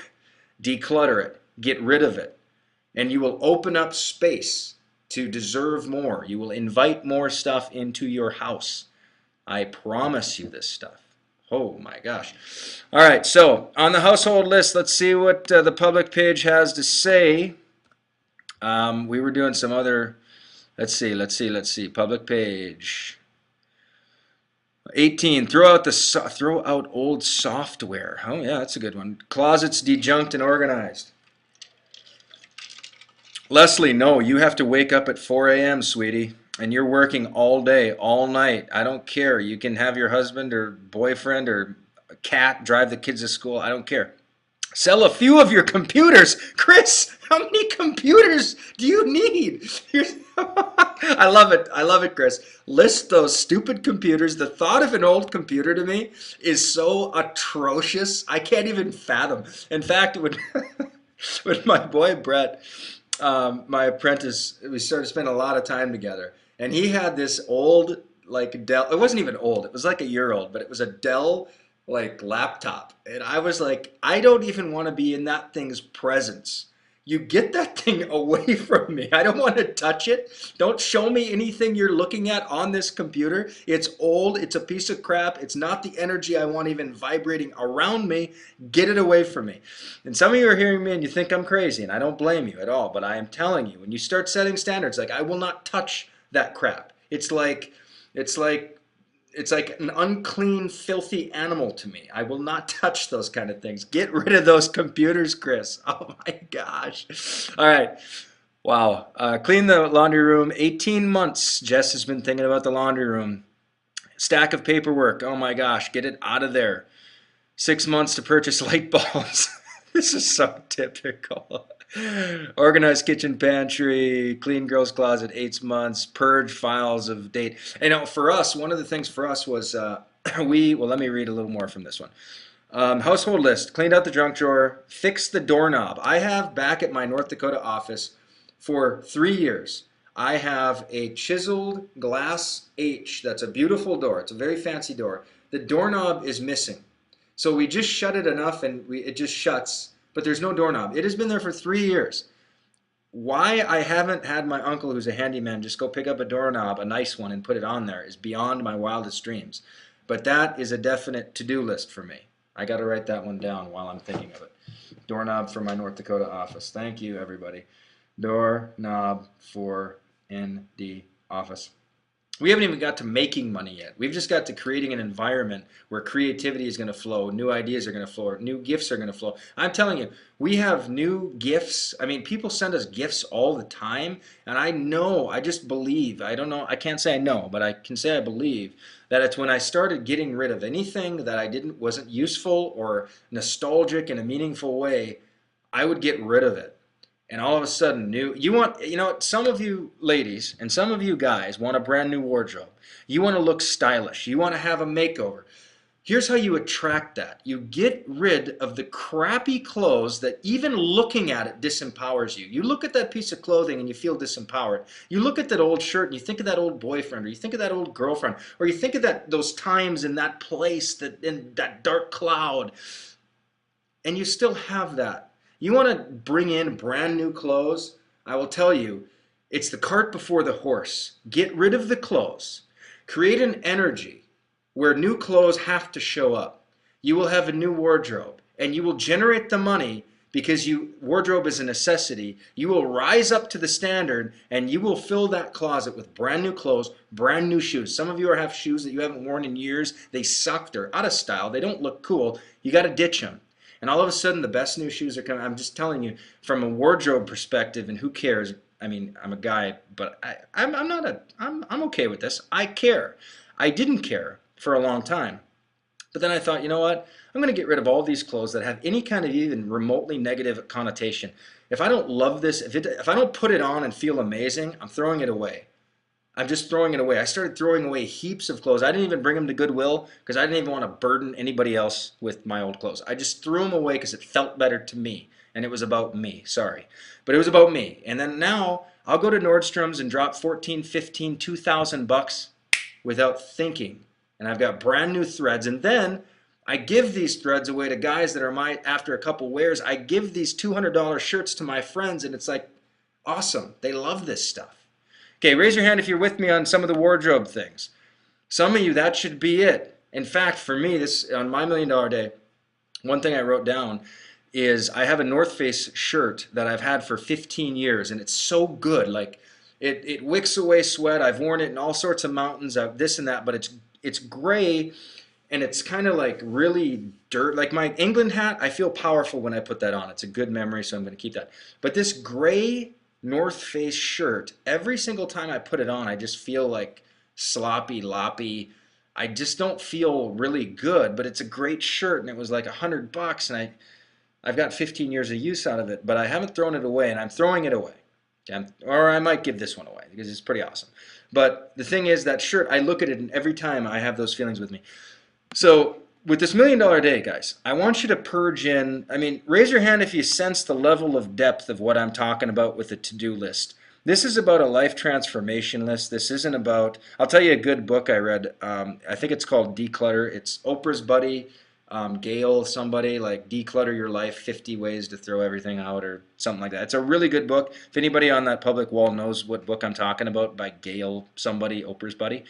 Declutter it. Get rid of it. And you will open up space to deserve more. You will invite more stuff into your house. I promise you this stuff. Oh my gosh. All right, so on the household list, let's see what the public page has to say. We were doing some other, let's see. Public page. 18, throw out old software. Oh yeah, that's a good one. Closets dejunked and organized. Leslie, no, you have to wake up at 4 a.m., sweetie, and you're working all day, all night. I don't care. You can have your husband or boyfriend or a cat drive the kids to school. I don't care. Sell a few of your computers. Chris, how many computers do you need? I love it. I love it, Chris. List those stupid computers. The thought of an old computer to me is so atrocious. I can't even fathom. In fact, when, when my boy Brett, my apprentice, we started spending a lot of time together, and he had this old, like Dell. It wasn't even old. It was like a year old, but it was a Dell like laptop, and I was like, I don't even want to be in that thing's presence. You get that thing away from me. I don't want to touch it. Don't show me anything you're looking at on this computer. It's old. It's a piece of crap. It's not the energy I want even vibrating around me. Get it away from me. And some of you are hearing me and you think I'm crazy, and I don't blame you at all, but I am telling you, when you start setting standards, like I will not touch that crap. It's like it's like an unclean, filthy animal to me. I will not touch those kind of things. Get rid of those computers, Chris. Oh my gosh. All right. Wow. Clean the laundry room. 18 months. Jess has been thinking about the laundry room. Stack of paperwork. Oh my gosh. Get it out of there. 6 months to purchase light bulbs. This is so typical. Organized kitchen pantry, clean girls closet, 8 months, purge files of date. You know, for us, one of the things for us was well, let me read a little more from this one. Household list, cleaned out the junk drawer, fixed the doorknob. I have back at my North Dakota office for 3 years. I have a chiseled glass H. That's a beautiful door. It's a very fancy door. The doorknob is missing. So we just shut it enough and it just shuts, but there's no doorknob. It has been there for 3 years. Why I haven't had my uncle, who's a handyman, just go pick up a doorknob, a nice one, and put it on there is beyond my wildest dreams. But that is a definite to-do list for me. I got to write that one down while I'm thinking of it. Doorknob for my North Dakota office. Thank you, everybody. Doorknob for ND office. We haven't even got to making money yet. We've just got to creating an environment where creativity is going to flow, new ideas are going to flow, new gifts are going to flow. I'm telling you, we have new gifts. I mean, people send us gifts all the time, and I know, I just believe, I don't know, I can't say I know, but I can say I believe that it's when I started getting rid of anything that wasn't useful or nostalgic in a meaningful way, I would get rid of it. And all of a sudden, some of you ladies and some of you guys want a brand new wardrobe. You want to look stylish. You want to have a makeover. Here's how you attract that. You get rid of the crappy clothes that even looking at it disempowers you. You look at that piece of clothing and you feel disempowered. You look at that old shirt and you think of that old boyfriend, or you think of that old girlfriend, or you think of those times in that place, in that dark cloud, and you still have that. You want to bring in brand new clothes? I will tell you, it's the cart before the horse. Get rid of the clothes. Create an energy where new clothes have to show up. You will have a new wardrobe, and you will generate the money because wardrobe is a necessity. You will rise up to the standard, and you will fill that closet with brand new clothes, brand new shoes. Some of you have shoes that you haven't worn in years. They suck. They're out of style. They don't look cool. You got to ditch them. And all of a sudden, the best new shoes are coming. I'm just telling you, from a wardrobe perspective, and who cares? I mean, I'm a guy, but I'm okay with this. I care. I didn't care for a long time. But then I thought, you know what? I'm going to get rid of all these clothes that have any kind of even remotely negative connotation. If I don't love this, if I don't put it on and feel amazing, I'm throwing it away. I'm just throwing it away. I started throwing away heaps of clothes. I didn't even bring them to Goodwill because I didn't even want to burden anybody else with my old clothes. I just threw them away because it felt better to me. And it was about me. Sorry. But it was about me. And then now I'll go to Nordstrom's and drop 14, 15, 2,000 bucks without thinking. And I've got brand new threads. And then I give these threads away to guys that are after a couple wears. I give these $200 shirts to my friends, and it's like, awesome. They love this stuff. Okay, raise your hand if you're with me on some of the wardrobe things. Some of you, that should be it. In fact, for me, this on my $1 million day, one thing I wrote down is I have a North Face shirt that I've had for 15 years, and it's so good. Like it wicks away sweat. I've worn it in all sorts of mountains, this and that, but it's gray and it's kind of like really dirt. Like my England hat, I feel powerful when I put that on. It's a good memory, so I'm going to keep that. But this gray North Face shirt, every single time I put it on, I just feel like sloppy, loppy. I just don't feel really good, but it's a great shirt, and it was like $100, and I've got 15 years of use out of it, but I haven't thrown it away, and I'm throwing it away. Or I might give this one away because it's pretty awesome. But the thing is, that shirt, I look at it, and every time I have those feelings with me. So with this $1 million day, guys, I want you to purge in. I mean, raise your hand if you sense the level of depth of what I'm talking about with the to-do list. This is about a life transformation list. This isn't about, I'll tell you a good book I read. I think it's called Declutter. It's Oprah's buddy, Gail, somebody, like Declutter Your Life, 50 Ways to Throw Everything Out or something like that. It's a really good book. If anybody on that public wall knows what book I'm talking about, by Gail, somebody, Oprah's buddy,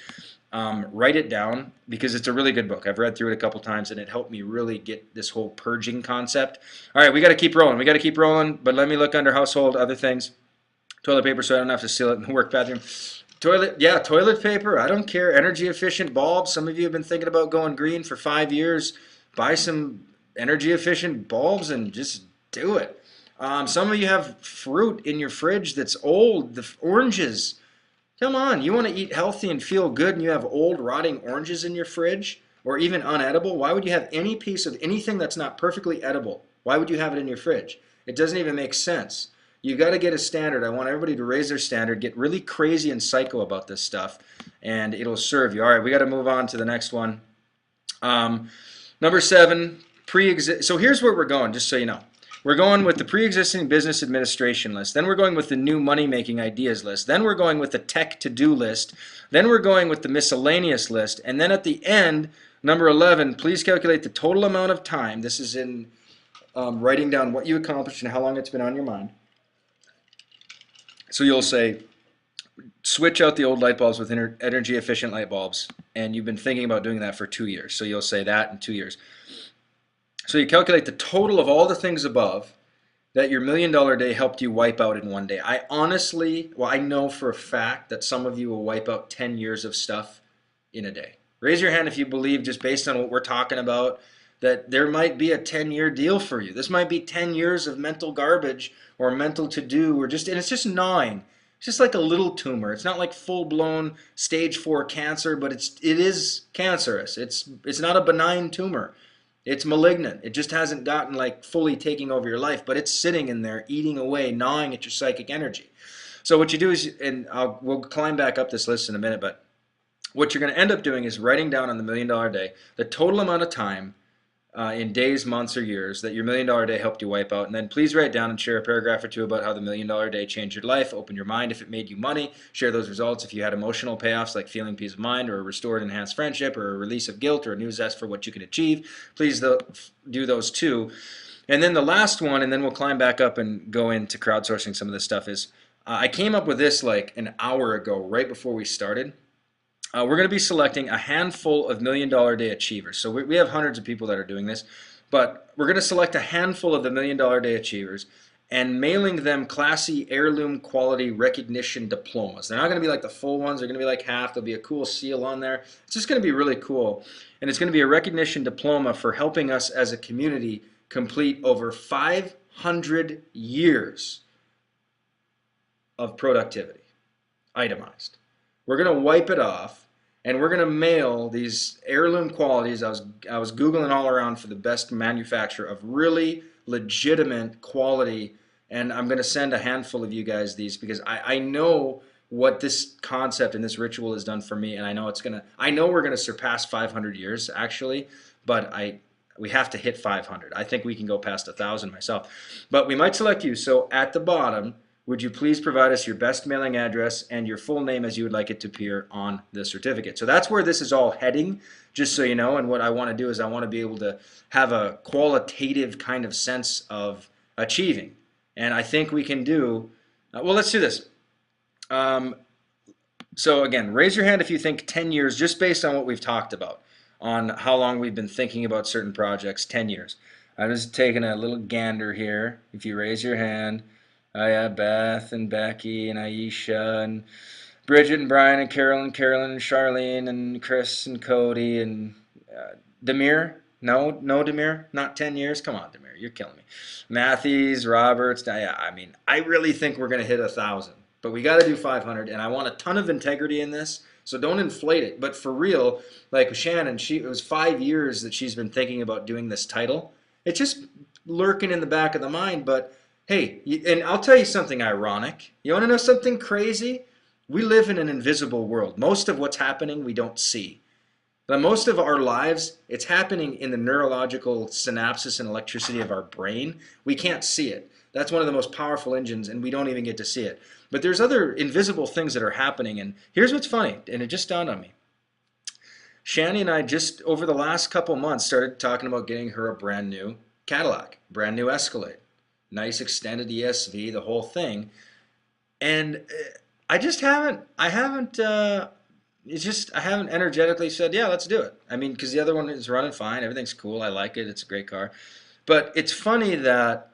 write it down because it's a really good book. I've read through it a couple times and it helped me really get this whole purging concept. All right, we got to keep rolling. We got to keep rolling, but let me look under household, other things. Toilet paper so I don't have to seal it in the work bathroom. Toilet, yeah, toilet paper. I don't care. Energy efficient bulbs. Some of you have been thinking about going green for 5 years. Buy some energy efficient bulbs and just do it. Some of you have fruit in your fridge that's old. The oranges. Come on, you want to eat healthy and feel good and you have old rotting oranges in your fridge or even unedible? Why would you have any piece of anything that's not perfectly edible? Why would you have it in your fridge? It doesn't even make sense. You got to get a standard. I want everybody to raise their standard, get really crazy and psycho about this stuff, and it'll serve you. All right, we got to move on to the next one. Number 7, so here's where we're going, just so you know. We're going with the pre-existing business administration list. Then we're going with the new money-making ideas list. Then we're going with the tech to-do list. Then we're going with the miscellaneous list. And then at the end, number 11, please calculate the total amount of time. This is in writing down what you accomplished and how long it's been on your mind. So you'll say, switch out the old light bulbs with energy efficient light bulbs. And you've been thinking about doing that for 2 years. So you'll say that in 2 years. So you calculate the total of all the things above that your $1 million day helped you wipe out in one day. I honestly, well, I know for a fact that some of you will wipe out 10 years of stuff in a day. Raise your hand if you believe, just based on what we're talking about, that there might be a 10-year deal for you. This might be 10 years of mental garbage or mental to-do, or just, and it's just gnawing. It's just like a little tumor. It's not like full-blown stage 4 cancer, but it is cancerous. It's not a benign tumor. It's malignant. It just hasn't gotten like fully taking over your life, but it's sitting in there, eating away, gnawing at your psychic energy. So what you do is, and we'll climb back up this list in a minute, but what you're going to end up doing is writing down on the $1 million day the total amount of time in days, months, or years that your $1 million day helped you wipe out. And then please write down and share a paragraph or two about how the $1 million day changed your life, open your mind if it made you money, share those results if you had emotional payoffs like feeling peace of mind or a restored enhanced friendship or a release of guilt or a new zest for what you can achieve. Please do those too. And then the last one, and then we'll climb back up and go into crowdsourcing some of this stuff, is I came up with this like an hour ago, right before we started. We're going to be selecting a handful of $1 million day achievers. So we have hundreds of people that are doing this, but we're going to select a handful of the $1 million day achievers and mailing them classy heirloom quality recognition diplomas. They're not going to be like the full ones. They're going to be like half. There'll be a cool seal on there. It's just going to be really cool. And it's going to be a recognition diploma for helping us as a community complete over 500 years of productivity, itemized. We're going to wipe it off. And we're going to mail these heirloom qualities. I was Googling all around for the best manufacturer of really legitimate quality. And I'm going to send a handful of you guys these because I know what this concept and this ritual has done for me. And I know we're going to surpass 500 years actually, but we have to hit 500. I think we can go past 1,000 myself. But we might select you. So at the bottom, would you please provide us your best mailing address and your full name as you would like it to appear on the certificate? So that's where this is all heading, just so you know. And what I want to do is I want to be able to have a qualitative kind of sense of achieving. And I think we can do, well, let's do this. So again, raise your hand if you think 10 years, just based on what we've talked about. on how long we've been thinking about certain projects. 10 years. I'm just taking a little gander here. If you raise your hand, oh yeah, Beth and Becky and Aisha and Bridget and Brian and Carolyn and Charlene and Chris and Cody and Demir. No, no, Demir, not 10 years. Come on, Demir, you're killing me. Matthews, Roberts. Yeah, I mean, I really think we're going to hit 1,000, but we got to do 500, and I want a ton of integrity in this. So don't inflate it. But for real, like Shannon, it was 5 years that she's been thinking about doing this title. It's just lurking in the back of the mind. But hey, and I'll tell you something ironic. You want to know something crazy? We live in an invisible world. Most of what's happening we don't see. But most of our lives, it's happening in the neurological synapses and electricity of our brain. We can't see it. That's one of the most powerful engines, and we don't even get to see it. But there's other invisible things that are happening, and here's what's funny, and it just dawned on me. Shani and I just, over the last couple months, started talking about getting her a brand new Cadillac, brand new Escalade. Nice extended ESV, the whole thing. And I haven't energetically said, yeah, let's do it. I mean, because the other one is running fine. Everything's cool. I like it. It's a great car. But it's funny that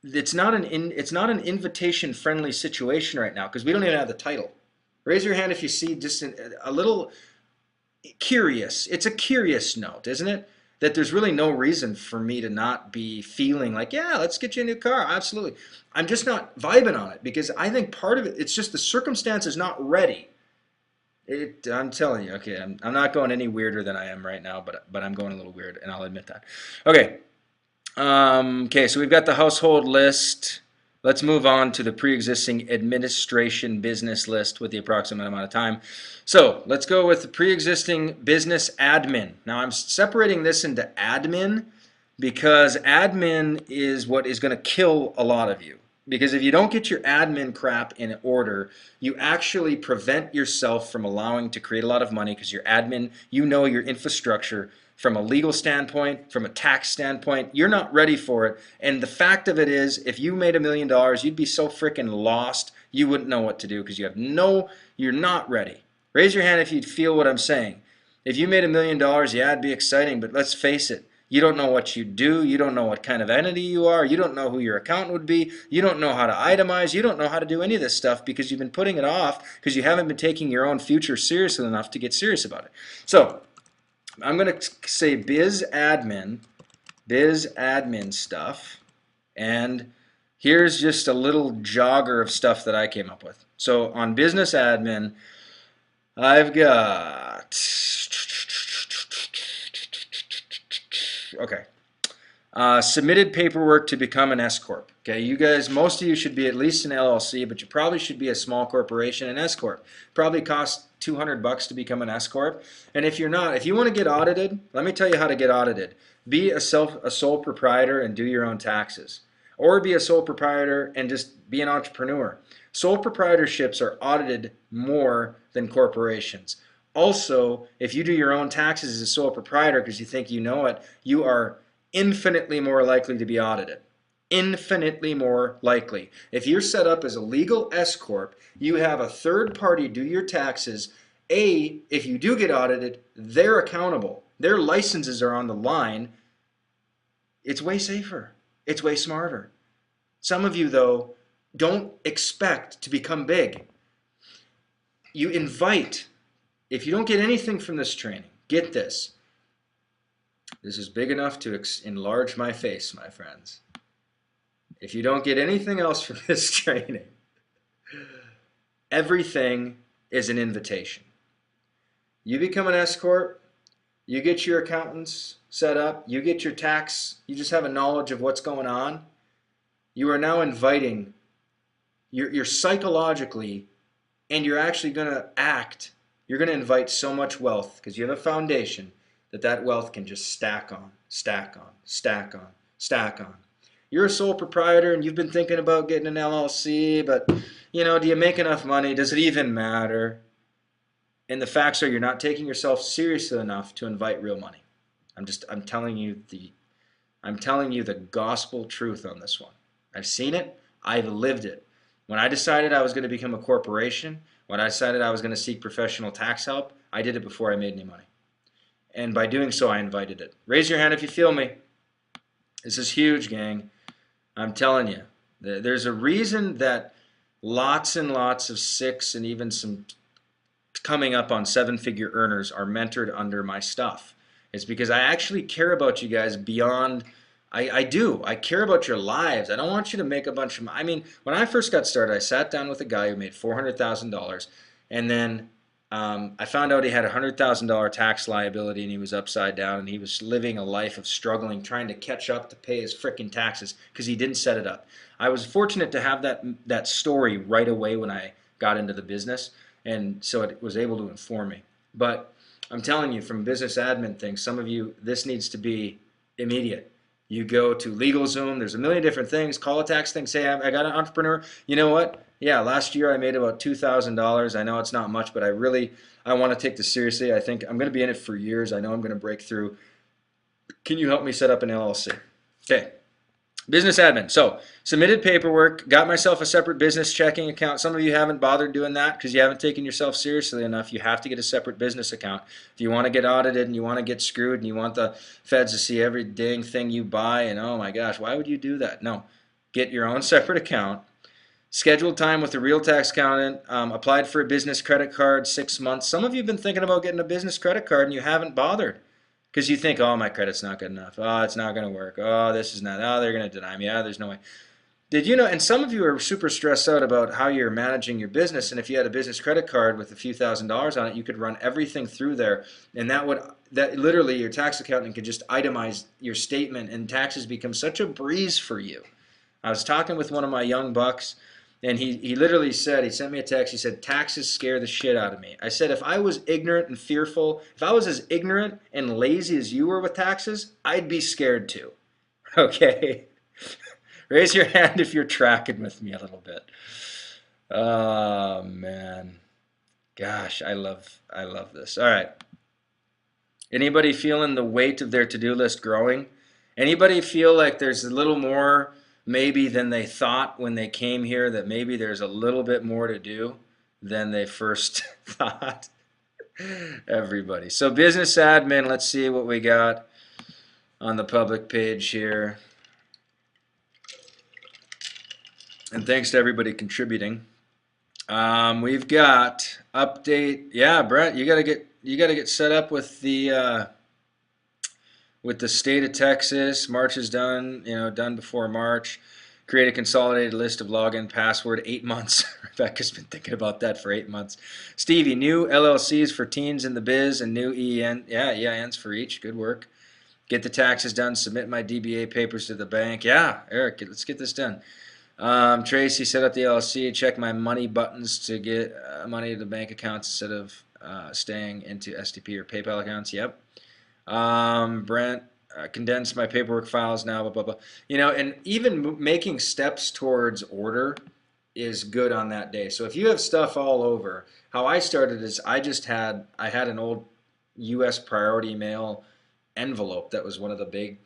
it's not an invitation friendly situation right now because we don't even have the title. Raise your hand if you see just a little curious. It's a curious note, isn't it? That there's really no reason for me to not be feeling like, yeah, let's get you a new car. Absolutely. I'm just not vibing on it because I think part of it, it's just the circumstance is not ready. I'm telling you, okay, I'm not going any weirder than I am right now, but I'm going a little weird, and I'll admit that. Okay, okay, so we've got the household list. Let's move on to the pre-existing administration business list with the approximate amount of time. So let's go with the pre-existing business admin. Now I'm separating this into admin because admin is what is going to kill a lot of you. Because if you don't get your admin crap in order, you actually prevent yourself from allowing to create a lot of money because your admin, you know your infrastructure from a legal standpoint, from a tax standpoint, you're not ready for it. And the fact of it is, if you made $1 million, you'd be so freaking lost, you wouldn't know what to do because you're not ready. Raise your hand if you feel what I'm saying. If you made $1 million, yeah, it'd be exciting, but let's face it. You don't know what you do. You don't know what kind of entity you are. You don't know who your accountant would be. You don't know how to itemize. You don't know how to do any of this stuff because you've been putting it off because you haven't been taking your own future seriously enough to get serious about it. So I'm going to say biz admin stuff. And here's just a little jogger of stuff that I came up with. So on business admin, I've got... Okay. Submitted paperwork to become an S Corp. Okay, you guys, most of you should be at least an LLC, but you probably should be a small corporation, an S Corp. Probably costs $200 to become an S Corp. And if you're not, if you want to get audited, let me tell you how to get audited. Be a sole proprietor and do your own taxes. Or be a sole proprietor and just be an entrepreneur. Sole proprietorships are audited more than corporations. Also, if you do your own taxes as a sole proprietor because you think you know it, you are infinitely more likely to be audited. Infinitely more likely. If you're set up as a legal S Corp, you have a third party do your taxes. If you do get audited, they're accountable. Their licenses are on the line. It's way safer. It's way smarter. Some of you, though, don't expect to become big. You invite. If you don't get anything from this training, get this. This is big enough to enlarge my face, my friends. If you don't get anything else from this training, everything is an invitation. You become an S Corp, you get your accountants set up, you get your tax, you just have a knowledge of what's going on. You are now inviting, you're psychologically, and you're actually going to act. You're going to invite so much wealth because you have a foundation that wealth can just stack on, stack on, stack on, stack on. You're a sole proprietor and you've been thinking about getting an LLC, but do you make enough money? Does it even matter? And the facts are you're not taking yourself seriously enough to invite real money. I'm telling you the gospel truth on this one. I've seen it. I've lived it. When I decided I was going to become a corporation, when I decided I was going to seek professional tax help, I did it before I made any money. And by doing so, I invited it. Raise your hand if you feel me. This is huge, gang. I'm telling you. There's a reason that lots and lots of six and even some coming up on seven-figure earners are mentored under my stuff. It's because I actually care about you guys beyond. I do. I care about your lives. I don't want you to make a bunch of. I mean, when I first got started, I sat down with a guy who made $400,000, and then I found out he had a $100,000 tax liability, and he was upside down, and he was living a life of struggling, trying to catch up to pay his freaking taxes because he didn't set it up. I was fortunate to have that story right away when I got into the business, and so it was able to inform me. But I'm telling you, from business admin things, some of you, this needs to be immediate. You go to LegalZoom. There's a million different things. Call a tax thing. Say, I got an entrepreneur. You know what? Yeah, last year I made about $2,000. I know it's not much, but I want to take this seriously. I think I'm going to be in it for years. I know I'm going to break through. Can you help me set up an LLC? Okay. Business admin. So, submitted paperwork, got myself a separate business checking account. Some of you haven't bothered doing that because you haven't taken yourself seriously enough. You have to get a separate business account. If you want to get audited and you want to get screwed and you want the feds to see every dang thing you buy and oh my gosh, why would you do that? No. Get your own separate account. Scheduled time with a real tax accountant. Applied for a business credit card, 6 months. Some of you have been thinking about getting a business credit card and you haven't bothered. Because you think, oh, my credit's not good enough. Oh, it's not going to work. Oh, this is not. Oh, they're going to deny me. Oh, there's no way. Did you know, and some of you are super stressed out about how you're managing your business, and if you had a business credit card with a few $1,000s on it, you could run everything through there, and that literally your tax accountant could just itemize your statement, and taxes become such a breeze for you. I was talking with one of my young bucks, and he literally said, he sent me a text, he said, taxes scare the shit out of me. I said, if I was ignorant and fearful, if I was as ignorant and lazy as you were with taxes, I'd be scared too. Okay? Raise your hand if you're tracking with me a little bit. Oh, man. Gosh, I love this. All right. Anybody feeling the weight of their to-do list growing? Anybody feel like there's a little more maybe than they thought when they came here, that maybe there's a little bit more to do than they first thought? Everybody. So business admin, let's see what we got on the public page here. And thanks to everybody contributing. We've got update. Yeah, Brett, you gotta get set up with the state of Texas. March is done. Done before March. Create a consolidated list of login password. 8 months. Rebecca's been thinking about that for 8 months. Stevie, new LLCs for teens in the biz and new EIN. Yeah, EINs for each. Good work. Get the taxes done. Submit my DBA papers to the bank. Yeah, Eric, let's get this done. Tracy, set up the LLC. Check my money buttons to get money to the bank accounts instead of staying into STP or PayPal accounts. Yep. Brent, condense my paperwork files now, blah, blah, blah. And even making steps towards order is good on that day. So if you have stuff all over, how I started is I had an old U.S. priority mail envelope that was one of the big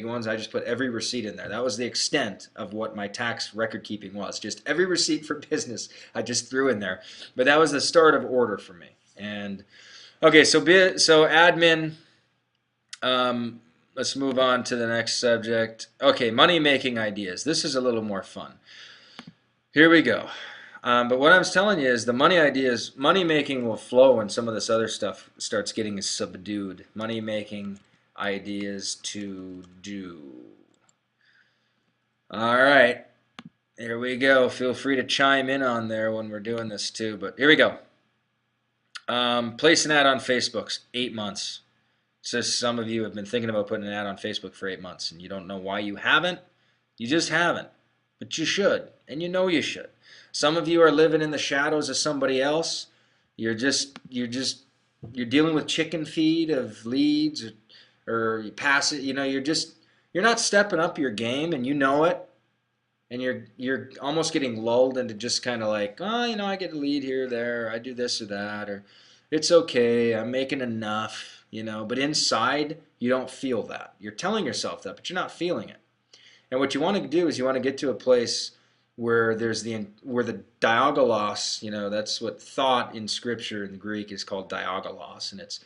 ones. I just put every receipt in there. That was the extent of what my tax record keeping was. Just every receipt for business I just threw in there. But that was the start of order for me. And okay, so admin. Let's move on to the next subject. Okay, money-making ideas. This is a little more fun. Here we go. But what I was telling you is the money-making will flow when some of this other stuff starts getting subdued. Money-making ideas to do. All right. Here we go. Feel free to chime in on there when we're doing this too. But here we go. Place an ad on Facebook. 8 months. So some of you have been thinking about putting an ad on Facebook for 8 months, and you don't know why you haven't. You just haven't. But you should, and you know you should. Some of you are living in the shadows of somebody else. You're dealing with chicken feed of leads, or you pass it. You're not stepping up your game, and you know it. And you're almost getting lulled into just kind of like, oh, I get a lead here or there. I do this or that, or it's okay. I'm making enough. But inside, you don't feel that. You're telling yourself that, but you're not feeling it. And what you want to do is you want to get to a place where the diagolos, that's what thought in scripture in the Greek is called diagolos, and it's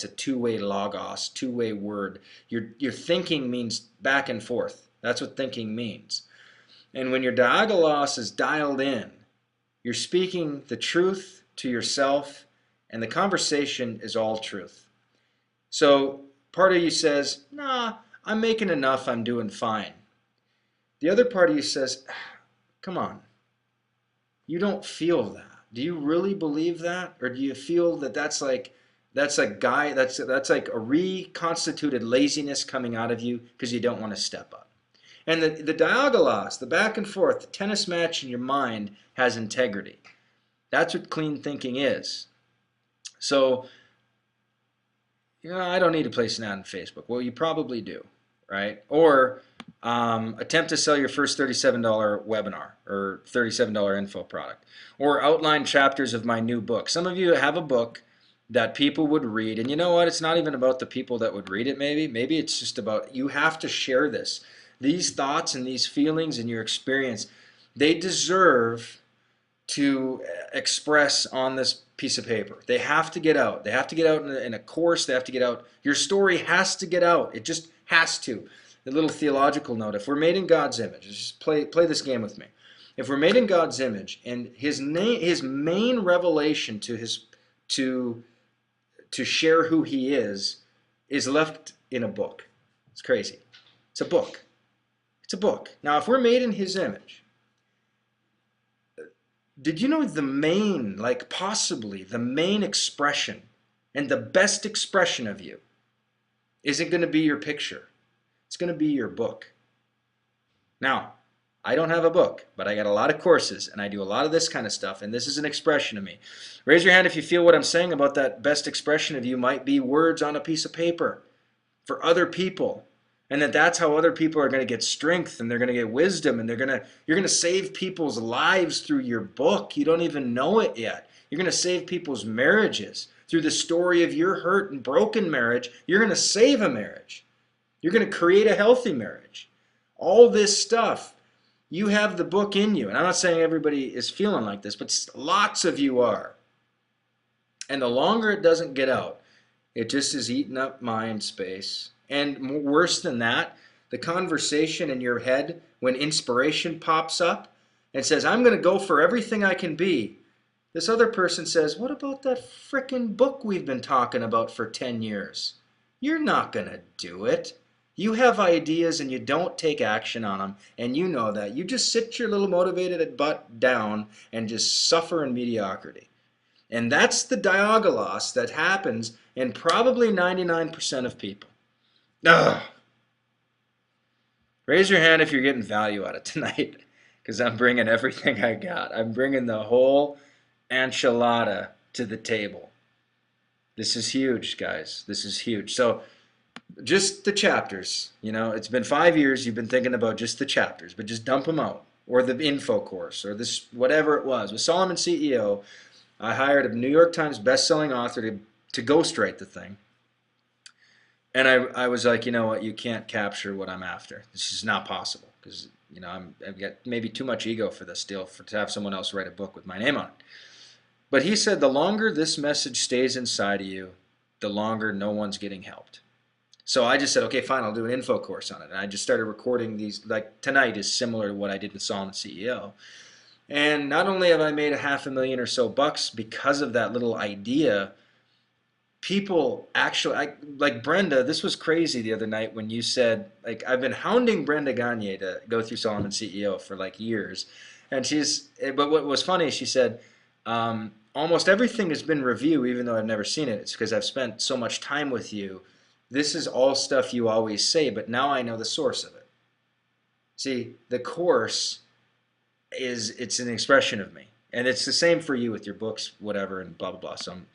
a two-way logos, two-way word. Your thinking means back and forth. That's what thinking means. And when your diagolos is dialed in, you're speaking the truth to yourself, and the conversation is all truth. So part of you says, nah, I'm making enough, I'm doing fine. The other part of you says, come on, you don't feel that. Do you really believe that? Or do you feel that that's like a reconstituted laziness coming out of you because you don't want to step up? And the diagolos, the back and forth, the tennis match in your mind has integrity. That's what clean thinking is. So, I don't need to place an ad on Facebook. Well, you probably do, right? Or attempt to sell your first $37 webinar or $37 info product. Or outline chapters of my new book. Some of you have a book that people would read. And you know what? It's not even about the people that would read it, maybe. Maybe it's just about you have to share this. These thoughts and these feelings and your experience, they deserve to express on this piece of paper. They have to get out. They have to get out in a course. They have to get out. Your story has to get out. It just has to. A little theological note. If we're made in God's image, just play this game with me. If we're made in God's image, and His main revelation to share who He is left in a book. It's crazy. It's a book. It's a book. Now, if we're made in His image, did you know possibly the main expression and the best expression of you isn't going to be your picture? It's going to be your book. Now, I don't have a book, but I got a lot of courses, and I do a lot of this kind of stuff, and this is an expression of me. Raise your hand if you feel what I'm saying about that best expression of you might be words on a piece of paper for other people. And that's how other people are going to get strength, and they're going to get wisdom, and you're going to save people's lives through your book. You don't even know it yet. You're going to save people's marriages through the story of your hurt and broken marriage. You're going to save a marriage. You're going to create a healthy marriage. All this stuff, you have the book in you. And I'm not saying everybody is feeling like this, but lots of you are. And the longer it doesn't get out, it just is eating up mind space. And worse than that, the conversation in your head when inspiration pops up and says, I'm going to go for everything I can be. This other person says, what about that frickin' book we've been talking about for 10 years? You're not going to do it. You have ideas and you don't take action on them, and you know that. You just sit your little motivated butt down and just suffer in mediocrity. And that's the diagolos that happens in probably 99% of people. Ugh. Raise your hand if you're getting value out of tonight, because I'm bringing everything I got. I'm bringing the whole enchilada to the table. This is huge, guys. This is huge. So just the chapters. It's been 5 years. You've been thinking about just the chapters, but just dump them out. Or the info course, or this, whatever it was. With Solomon CEO, I hired a New York Times bestselling author to ghostwrite the thing. And I was like, you know what, you can't capture what I'm after. This is not possible because, I've got maybe too much ego for this deal to have someone else write a book with my name on it. But he said the longer this message stays inside of you, the longer no one's getting helped. So I just said, okay, fine, I'll do an info course on it. And I just started recording these, like tonight is similar to what I did with Solomon CEO. And not only have I made $500,000 or so bucks because of that little idea, people actually, like Brenda, this was crazy the other night when you said, like, I've been hounding Brenda Gagne to go through Solomon CEO for like years. And but what was funny, she said, almost everything has been review, even though I've never seen it. It's because I've spent so much time with you. This is all stuff you always say, but now I know the source of it. See, the course it's an expression of me. And it's the same for you with your books, whatever, and blah, blah, blah. So I'm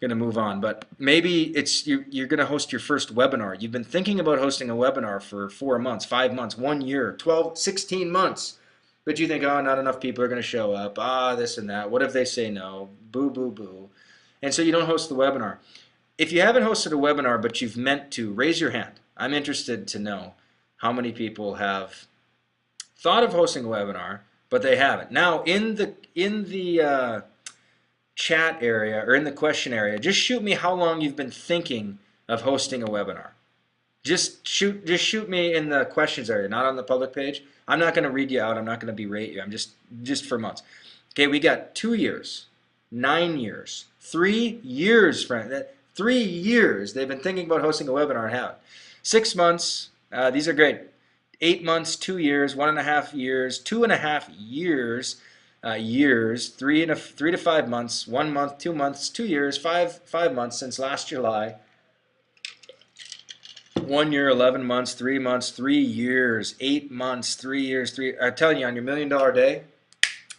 going to move on. But maybe you're going to host your first webinar. You've been thinking about hosting a webinar for 4 months, 5 months, 1 year, 12, 16 months. But you think, oh, not enough people are going to show up. This and that. What if they say no? Boo, boo, boo. And so you don't host the webinar. If you haven't hosted a webinar, but you've meant to, raise your hand. I'm interested to know how many people have thought of hosting a webinar, but they haven't. Now in the chat area or in the question area, just shoot me how long you've been thinking of hosting a webinar. Just shoot me in the questions area, not on the public page. I'm not going to read you out. I'm not going to berate you. I'm just for months. Okay, we got 2 years, 9 years, 3 years, friend. 3 years they've been thinking about hosting a webinar and haven't. 6 months. These are great. 8 months, 2 years, 1.5 years, 2.5 years, years, 3 to 5 months, 1 month, 2 months, 2 years, 5 months since last July. 1 year, 11 months, 3 months, 3 years, 8 months, 3 years, 3. I'm telling you, on your $1 million day,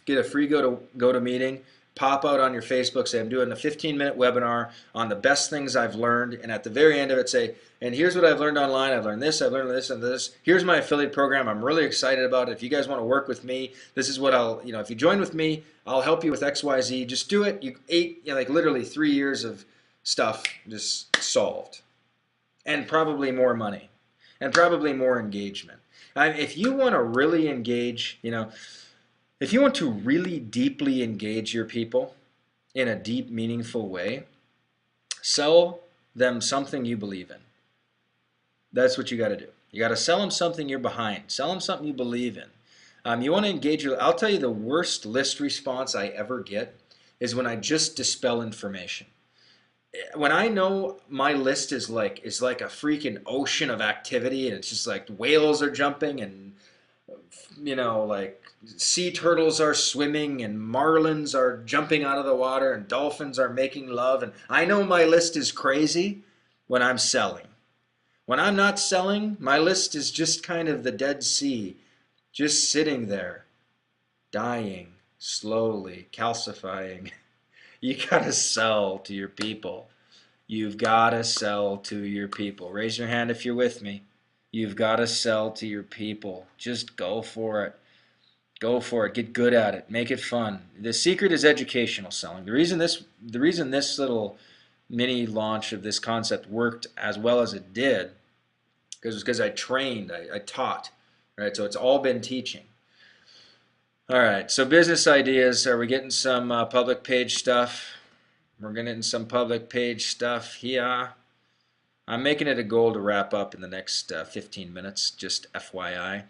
get a free go to meeting. Pop out on your Facebook, say I'm doing a 15-minute webinar on the best things I've learned, and at the very end of it say, and here's what I've learned online. I've learned this, I've learned this and this. Here's my affiliate program. I'm really excited about it. If you guys want to work with me, this is what I'll, if you join with me, I'll help you with XYZ. Just do it. Like literally 3 years of stuff just solved. And probably more money. And probably more engagement. If you want to really engage, if you want to really deeply engage your people in a deep, meaningful way, sell them something you believe in. That's what you got to do. You got to sell them something you're behind. Sell them something you believe in. You want to engage I'll tell you the worst list response I ever get is when I just dispel information. When I know my list is like a freaking ocean of activity, and it's just like whales are jumping and like sea turtles are swimming and marlins are jumping out of the water and dolphins are making love, and I know my list is crazy when I'm selling. When I'm not selling, my list is just kind of the Dead Sea, just sitting there, dying, slowly, calcifying. You gotta sell to your people. You've gotta sell to your people. Raise your hand if you're with me. You've gotta sell to your people. Just go for it. Go for it. Get good at it. Make it fun. The secret is educational selling. The reason this little mini launch of this concept worked as well as it did because I trained, I taught, right? So it's all been teaching. All right, so business ideas. Are we getting some public page stuff? We're getting some public page stuff here. I'm making it a goal to wrap up in the next 15 minutes, just FYI.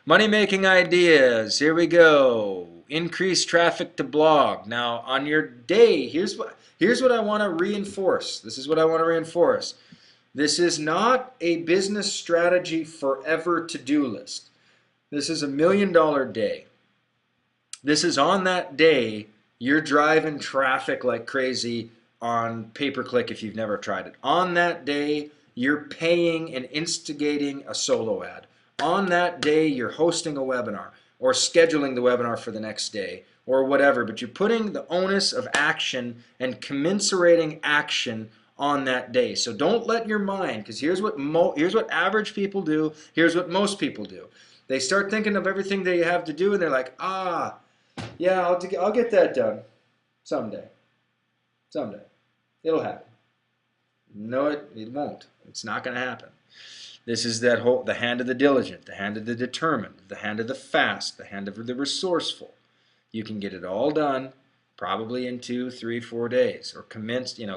Money-making ideas. Here we go. Increase traffic to blog. Now, on your day, here's what I want to reinforce. This is what I want to reinforce. This is not a business strategy forever to-do list. This is $1 million day. This is on that day, you're driving traffic like crazy on pay-per-click if you've never tried it. On that day, you're paying and instigating a solo ad. On that day, you're hosting a webinar or scheduling the webinar for the next day or whatever, but you're putting the onus of action and commensurating action on that day. So don't let your mind, because here's what average people do, here's what most people do. They start thinking of everything they have to do and they're like, yeah, I'll get that done someday. Someday. It'll happen. No, it won't. It's not going to happen. This is the hand of the diligent, the hand of the determined, the hand of the fast, the hand of the resourceful. You can get it all done probably in 2, 3, 4 days, or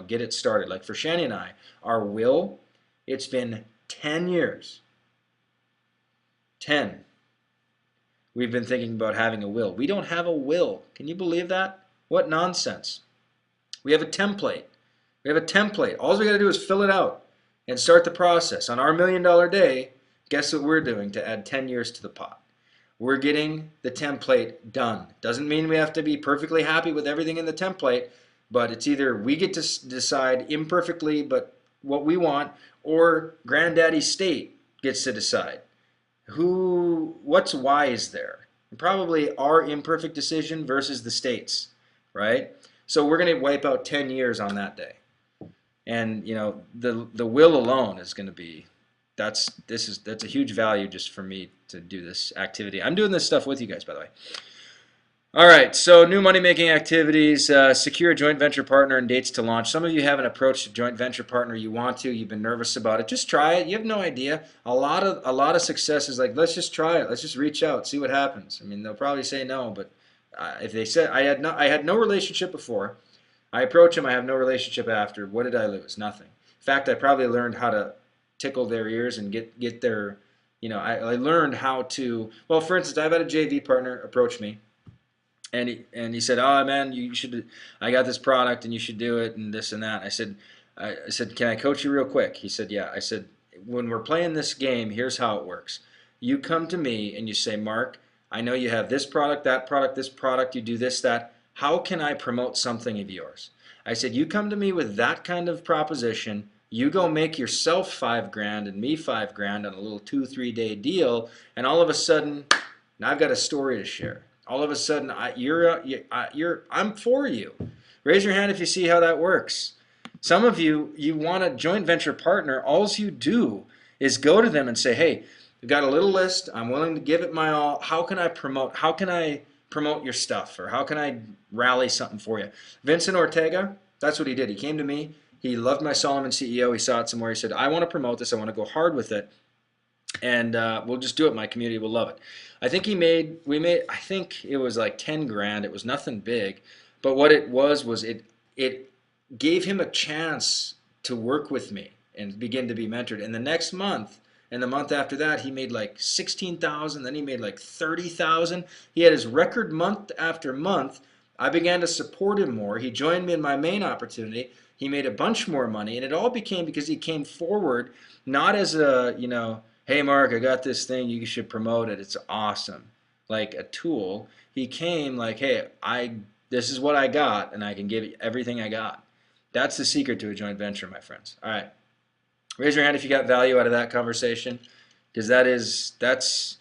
get it started. Like for Shani and I, our will, it's been 10 years. 10. We've been thinking about having a will. We don't have a will. Can you believe that? What nonsense. We have a template. We have a template. All we got to do is fill it out and start the process. On our $1 million day, guess what we're doing to add 10 years to the pot? We're getting the template done. Doesn't mean we have to be perfectly happy with everything in the template, but it's either we get to decide imperfectly but what we want, or Granddaddy State gets to decide. What's wise there? Probably our imperfect decision versus the state's, right? So we're going to wipe out 10 years on that day. And the will alone is going to be that's a huge value just for me to do this activity. I'm doing this stuff with you guys, by the way. All right, so new money-making activities, secure a joint venture partner and dates to launch. Some of you haven't approached a joint venture partner you want to, you've been nervous about it. Just try it. You have no idea. A lot of success is like, let's just try it. Let's just reach out, see what happens. I mean, they'll probably say no, but if they said I had no relationship before, I approach them, I have no relationship after. What did I lose? Nothing. In fact, I probably learned how to tickle their ears and get their, I learned how to. Well, for instance, I've had a JV partner approach me and he said, "Oh man, you should. I got this product, and you should do it, and this and that." I said, "Can I coach you real quick?" He said, "Yeah." I said, "When we're playing this game, here's how it works. You come to me and you say, Mark, I know you have this product, that product, this product. You do this, that. How can I promote something of yours?" I said, "You come to me with that kind of proposition. You go make yourself 5 grand and me 5 grand on a little 2, 3 day deal, and all of a sudden, now I've got a story to share. All of a sudden, I'm for you. Raise your hand if you see how that works. Some of you, you want a joint venture partner. All you do is go to them and say, hey, we've got a little list. I'm willing to give it my all. How can I promote? How can I promote your stuff? Or how can I rally something for you? Vincent Ortega, that's what he did. He came to me. He loved my Solomon CEO. He saw it somewhere. He said, I want to promote this. I want to go hard with it, and we'll just do it. My community will love it. I think it was like 10 grand. It was nothing big, but what it was it gave him a chance to work with me and begin to be mentored. And the next month and the month after that, he made like 16,000. Then he made like 30,000. He had his record month after month. I began to support him more. He joined me in my main opportunity. He made a bunch more money, and it all became because he came forward not as a, hey Mark, I got this thing, you should promote it. It's awesome. Like a tool. He came like, hey, this is what I got, and I can give you everything I got. That's the secret to a joint venture, my friends. All right. Raise your hand if you got value out of that conversation, because that's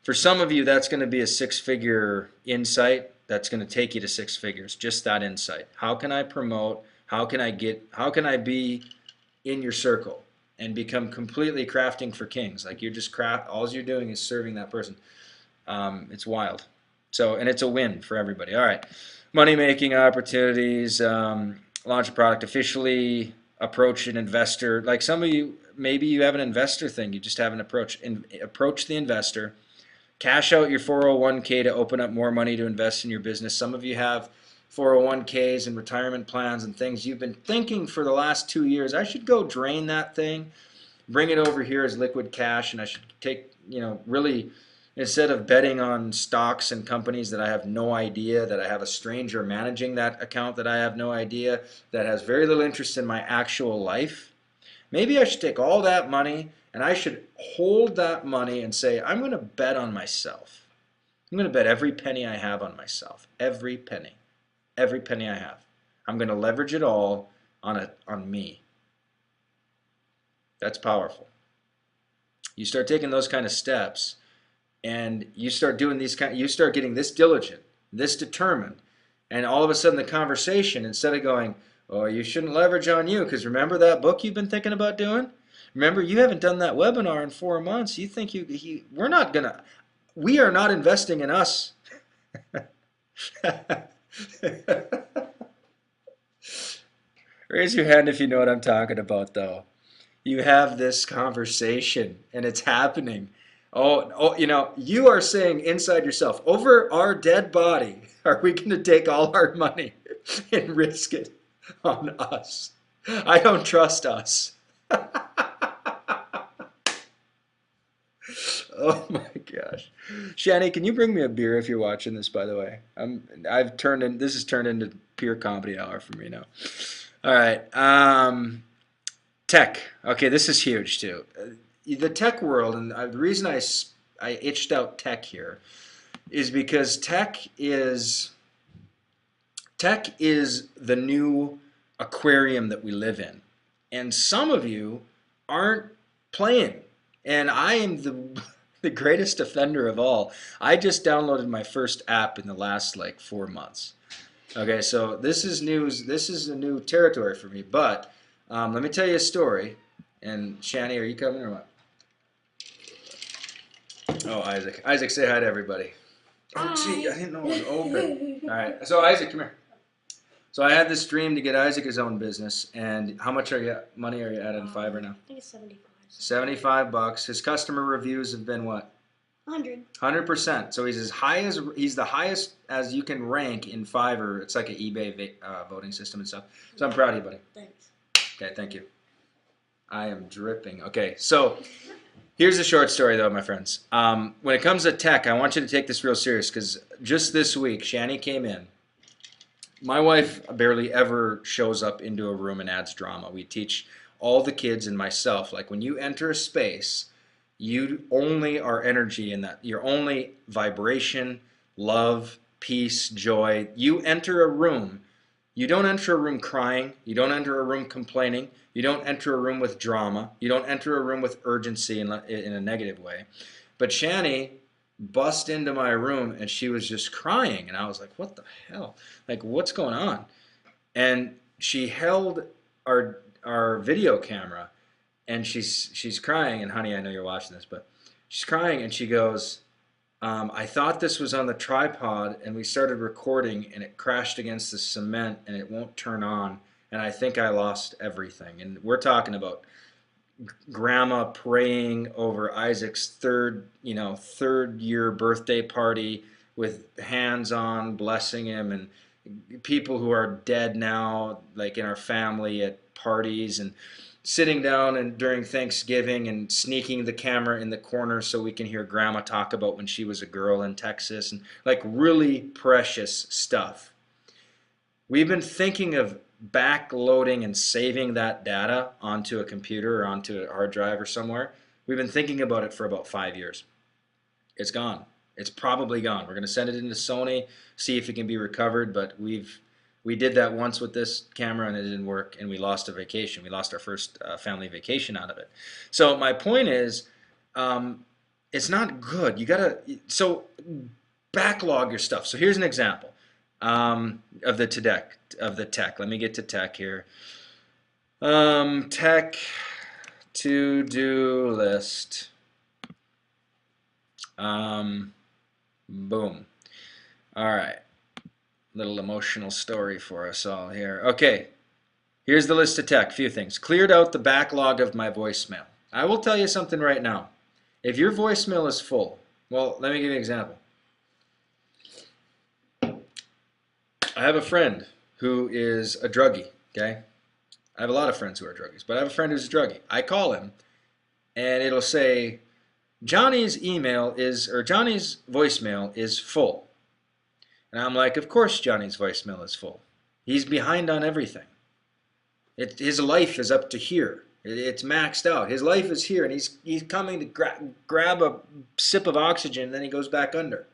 for some of you, that's going to be a 6-figure insight. That's going to take you to 6 figures. Just that insight. How can I promote? How can I be in your circle and become completely crafting for kings? Like you're just all you're doing is serving that person. It's wild. So, and it's a win for everybody. All right. Money making opportunities, launch a product officially, approach an investor. Like some of you, maybe you have an investor thing. You just haven't approach the investor. Cash out your 401k to open up more money to invest in your business. Some of you have 401ks and retirement plans and things you've been thinking for the last 2 years. I should go drain that thing, bring it over here as liquid cash, and I should take, really, instead of betting on stocks and companies that I have no idea, that I have a stranger managing that account that I have no idea, that has very little interest in my actual life, maybe I should take all that money and I should hold that money and say, I'm going to bet on myself. I'm going to bet every penny I have on myself. Every penny. Every penny I have. I'm going to leverage it all on me. That's powerful. You start taking those kind of steps, and you start doing you start getting this diligent, this determined, and all of a sudden the conversation, instead of going, oh, you shouldn't leverage on you, because remember that book you've been thinking about doing? Remember, you haven't done that webinar in 4 months. You think we are not investing in us. Raise your hand if you know what I'm talking about, though. You have this conversation, and it's happening. Oh, you are saying inside yourself, over our dead body, are we going to take all our money and risk it on us? I don't trust us. Oh my gosh. Shani, can you bring me a beer if you're watching this, by the way? This has turned into pure comedy hour for me now. All right. Tech. Okay, this is huge too. The tech world, and the reason I itched out tech here is because tech is the new aquarium that we live in. And some of you aren't playing. And I am the greatest offender of all. I just downloaded my first app in the last like 4 months. Okay, so this is news. This is a new territory for me. But let me tell you a story. And Shani, are you coming or what? Oh, Isaac. Isaac, say hi to everybody. Oh, gee, I Hi. didn't know it was open. All right. So Isaac, come here. So I had this dream to get Isaac his own business, and how much money are you at in Fiverr now? I think it's 75. 75 bucks. His customer reviews have been what? 100. 100%. So he's the highest as you can rank in Fiverr. It's like an eBay voting system and stuff. So I'm proud of you, buddy. Thanks. Okay, thank you. I am dripping. Okay, so here's a short story though, my friends. When it comes to tech, I want you to take this real serious because just this week, Shani came in. My wife barely ever shows up into a room and adds drama. We teach all the kids and myself, like when you enter a space, you only are energy in that. You're only vibration, love, peace, joy. You enter a room. You don't enter a room crying. You don't enter a room complaining. You don't enter a room with drama. You don't enter a room with urgency in a negative way. But Shani bust into my room and she was just crying. And I was like, what the hell? Like, what's going on? And she held our video camera and she's crying. And honey, I know you're watching this, but she's crying and she goes, I thought this was on the tripod and we started recording and it crashed against the cement and it won't turn on. And I think I lost everything. And we're talking about grandma praying over Isaac's third year birthday party with hands on blessing him, and people who are dead now, like in our family at parties, and sitting down and during Thanksgiving and sneaking the camera in the corner so we can hear grandma talk about when she was a girl in Texas, and like really precious stuff. We've been thinking of backloading and saving that data onto a computer or onto a hard drive or somewhere. We've been thinking about it for about 5 years. It's gone. It's probably gone. We're going to send it into Sony, see if it can be recovered, but we did that once with this camera and it didn't work, and we lost a vacation. We lost our first family vacation out of it. So my point is, it's not good. You gotta backlog your stuff. So here's an example of the tech. Let me get to tech here. Tech to-do list. Boom. All right. Little emotional story for us all here. Okay. Here's the list of tech. Few things. Cleared out the backlog of my voicemail. I will tell you something right now. If your voicemail is full, well, let me give you an example. I have a friend who is a druggie, okay? I have a lot of friends who are druggies, but I have a friend who's a druggie. I call him, and it'll say, Johnny's voicemail is full. And I'm like, of course Johnny's voicemail is full. He's behind on everything. His life is up to here. It's maxed out. His life is here, and he's coming to grab a sip of oxygen, and then he goes back under.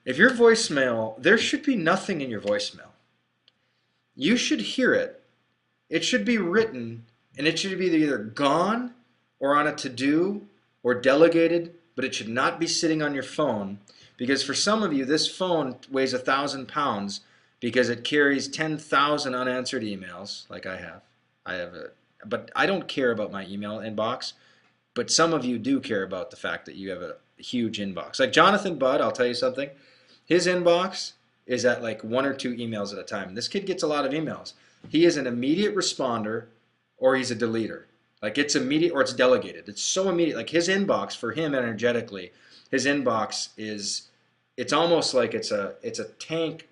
If your voicemail, there should be nothing in your voicemail. You should hear it. It should be written, and it should be either gone or on a to-do or delegated, but it should not be sitting on your phone, because for some of you, this phone weighs 1,000 pounds because it carries 10,000 unanswered emails, like I have. But I don't care about my email inbox, but some of you do care about the fact that you have a huge inbox. Like Jonathan Budd, I'll tell you something. His inbox is at like 1 or 2 emails at a time. This kid gets a lot of emails. He is an immediate responder or he's a deleter. Like it's immediate or it's delegated. It's so immediate. Like his inbox for him energetically, his inbox it's almost like it's a tank.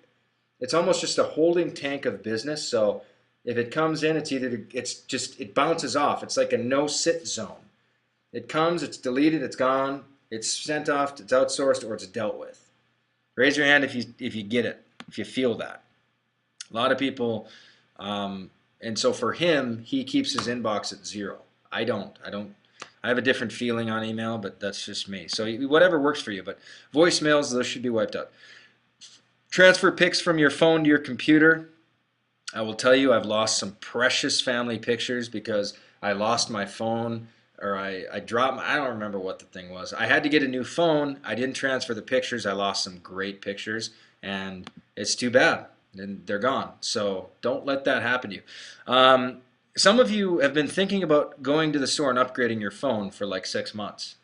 It's almost just a holding tank of business. So if it comes in, it bounces off. It's like a no-sit zone. It comes, it's deleted, it's gone, it's sent off, it's outsourced, or it's dealt with. Raise your hand if you get it, if you feel that. A lot of people, and so for him, he keeps his inbox at 0. I don't. I have a different feeling on email, but that's just me. So whatever works for you, but voicemails, those should be wiped out. Transfer pics from your phone to your computer. I will tell you, I've lost some precious family pictures because I lost my phone, or I dropped, I don't remember what the thing was. I had to get a new phone. I didn't transfer the pictures. I lost some great pictures, and it's too bad. And they're gone. So don't let that happen to you. Some of you have been thinking about going to the store and upgrading your phone for like 6 months.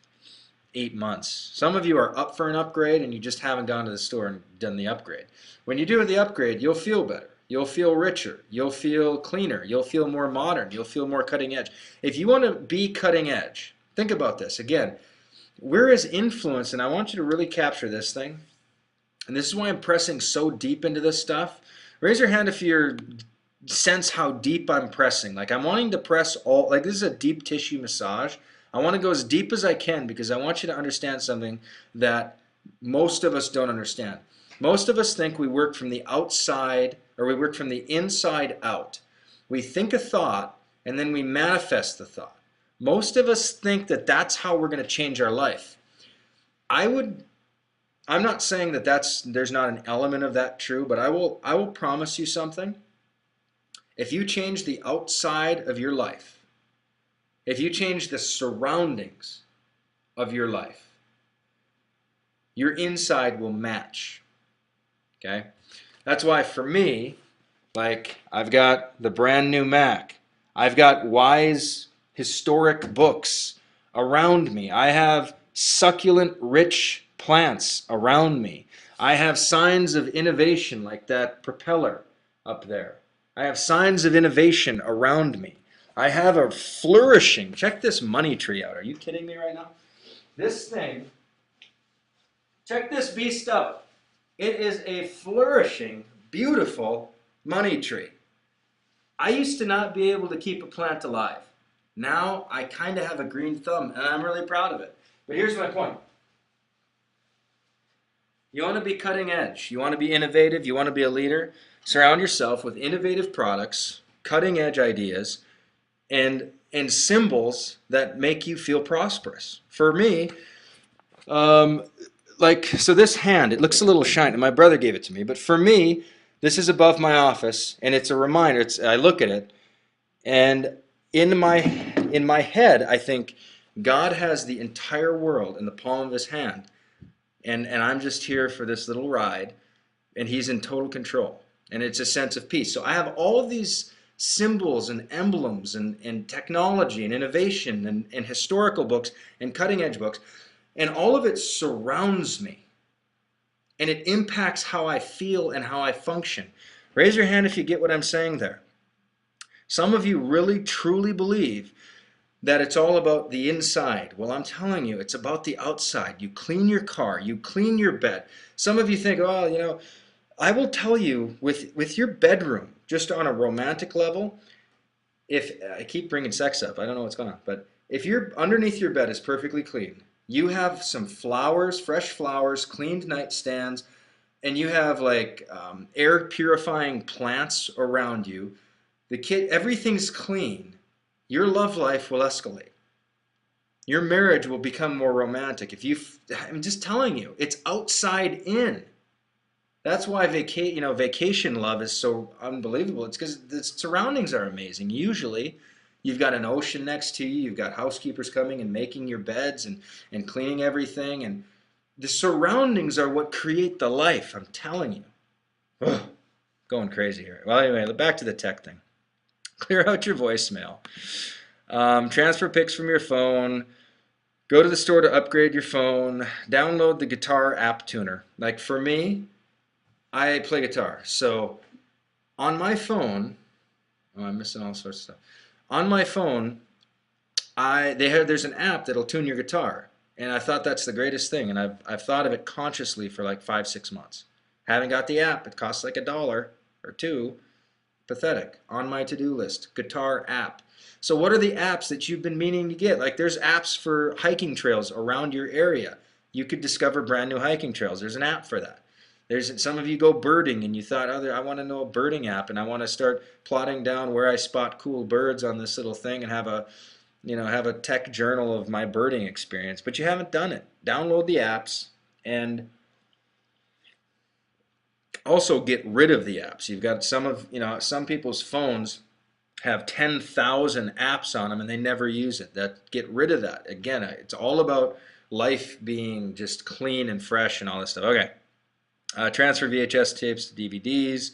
8 months. Some of you are up for an upgrade and you just haven't gone to the store and done the upgrade. When you do the upgrade, you'll feel better. You'll feel richer. You'll feel cleaner. You'll feel more modern. You'll feel more cutting edge. If you want to be cutting edge, think about this. Again, we're as influenced, and I want you to really capture this thing. And this is why I'm pressing so deep into this stuff. Raise your hand if you sense how deep I'm pressing. Like I'm wanting to press all, like this is a deep tissue massage. I want to go as deep as I can because I want you to understand something that most of us don't understand. Most of us think we work from the outside or we work from the inside out. We think a thought and then we manifest the thought. Most of us think that that's how we're going to change our life. I'm not saying that there's not an element of that true, but I will promise you something. If you change the outside of your life, if you change the surroundings of your life, your inside will match. Okay? That's why for me, like I've got the brand new Mac. I've got wise historic books around me. I have succulent rich plants around me. I have signs of innovation like that propeller up there. I have signs of innovation around me. I have a flourishing, check this money tree out. Are you kidding me right now? This thing, check this beast out. It is a flourishing, beautiful money tree. I used to not be able to keep a plant alive. Now I kind of have a green thumb and I'm really proud of it. But here's my point. You want to be cutting edge. You want to be innovative. You want to be a leader. Surround yourself with innovative products, cutting edge ideas, and symbols that make you feel prosperous. For me, so this hand, it looks a little shiny. My brother gave it to me, but for me, this is above my office, and it's a reminder. I look at it, and in my head, I think God has the entire world in the palm of His hand, and I'm just here for this little ride, and He's in total control, and it's a sense of peace. So I have all of these symbols and emblems and technology and innovation and historical books and cutting edge books, and all of it surrounds me. And it impacts how I feel and how I function. Raise your hand if you get what I'm saying there. Some of you really truly believe that it's all about the inside. Well, I'm telling you, it's about the outside. You clean your car, you clean your bed. Some of you think, oh, I will tell you with your bedroom, just on a romantic level, if I keep bringing sex up, I don't know what's going on, but if you're underneath your bed is perfectly clean, you have some flowers, fresh flowers, cleaned nightstands, and you have like air purifying plants around you. Everything's clean. Your love life will escalate. Your marriage will become more romantic. I'm just telling you, it's outside in. That's why vacation love is so unbelievable. It's because the surroundings are amazing. Usually, you've got an ocean next to you. You've got housekeepers coming and making your beds and cleaning everything. And the surroundings are what create the life. I'm telling you. Ugh, going crazy here. Well, anyway, back to the tech thing. Clear out your voicemail. Transfer pics from your phone. Go to the store to upgrade your phone. Download the guitar app tuner. Like for me, I play guitar. So on my phone, I'm missing all sorts of stuff. On my phone, there's an app that'll tune your guitar, and I thought that's the greatest thing. And I've thought of it consciously for like 5-6 months. Haven't got the app. It costs like $1 or $2. Pathetic. On my to-do list, guitar app. So what are the apps that you've been meaning to get? Like there's apps for hiking trails around your area. You could discover brand new hiking trails. There's an app for that. Some of you go birding and you thought, I want to know a birding app and I want to start plotting down where I spot cool birds on this little thing and have a tech journal of my birding experience, but you haven't done it. Download the apps and also get rid of the apps. You've got some people's phones have 10,000 apps on them and they never use it. Get rid of that. Again, it's all about life being just clean and fresh and all this stuff. Okay. Transfer VHS tapes to DVDs,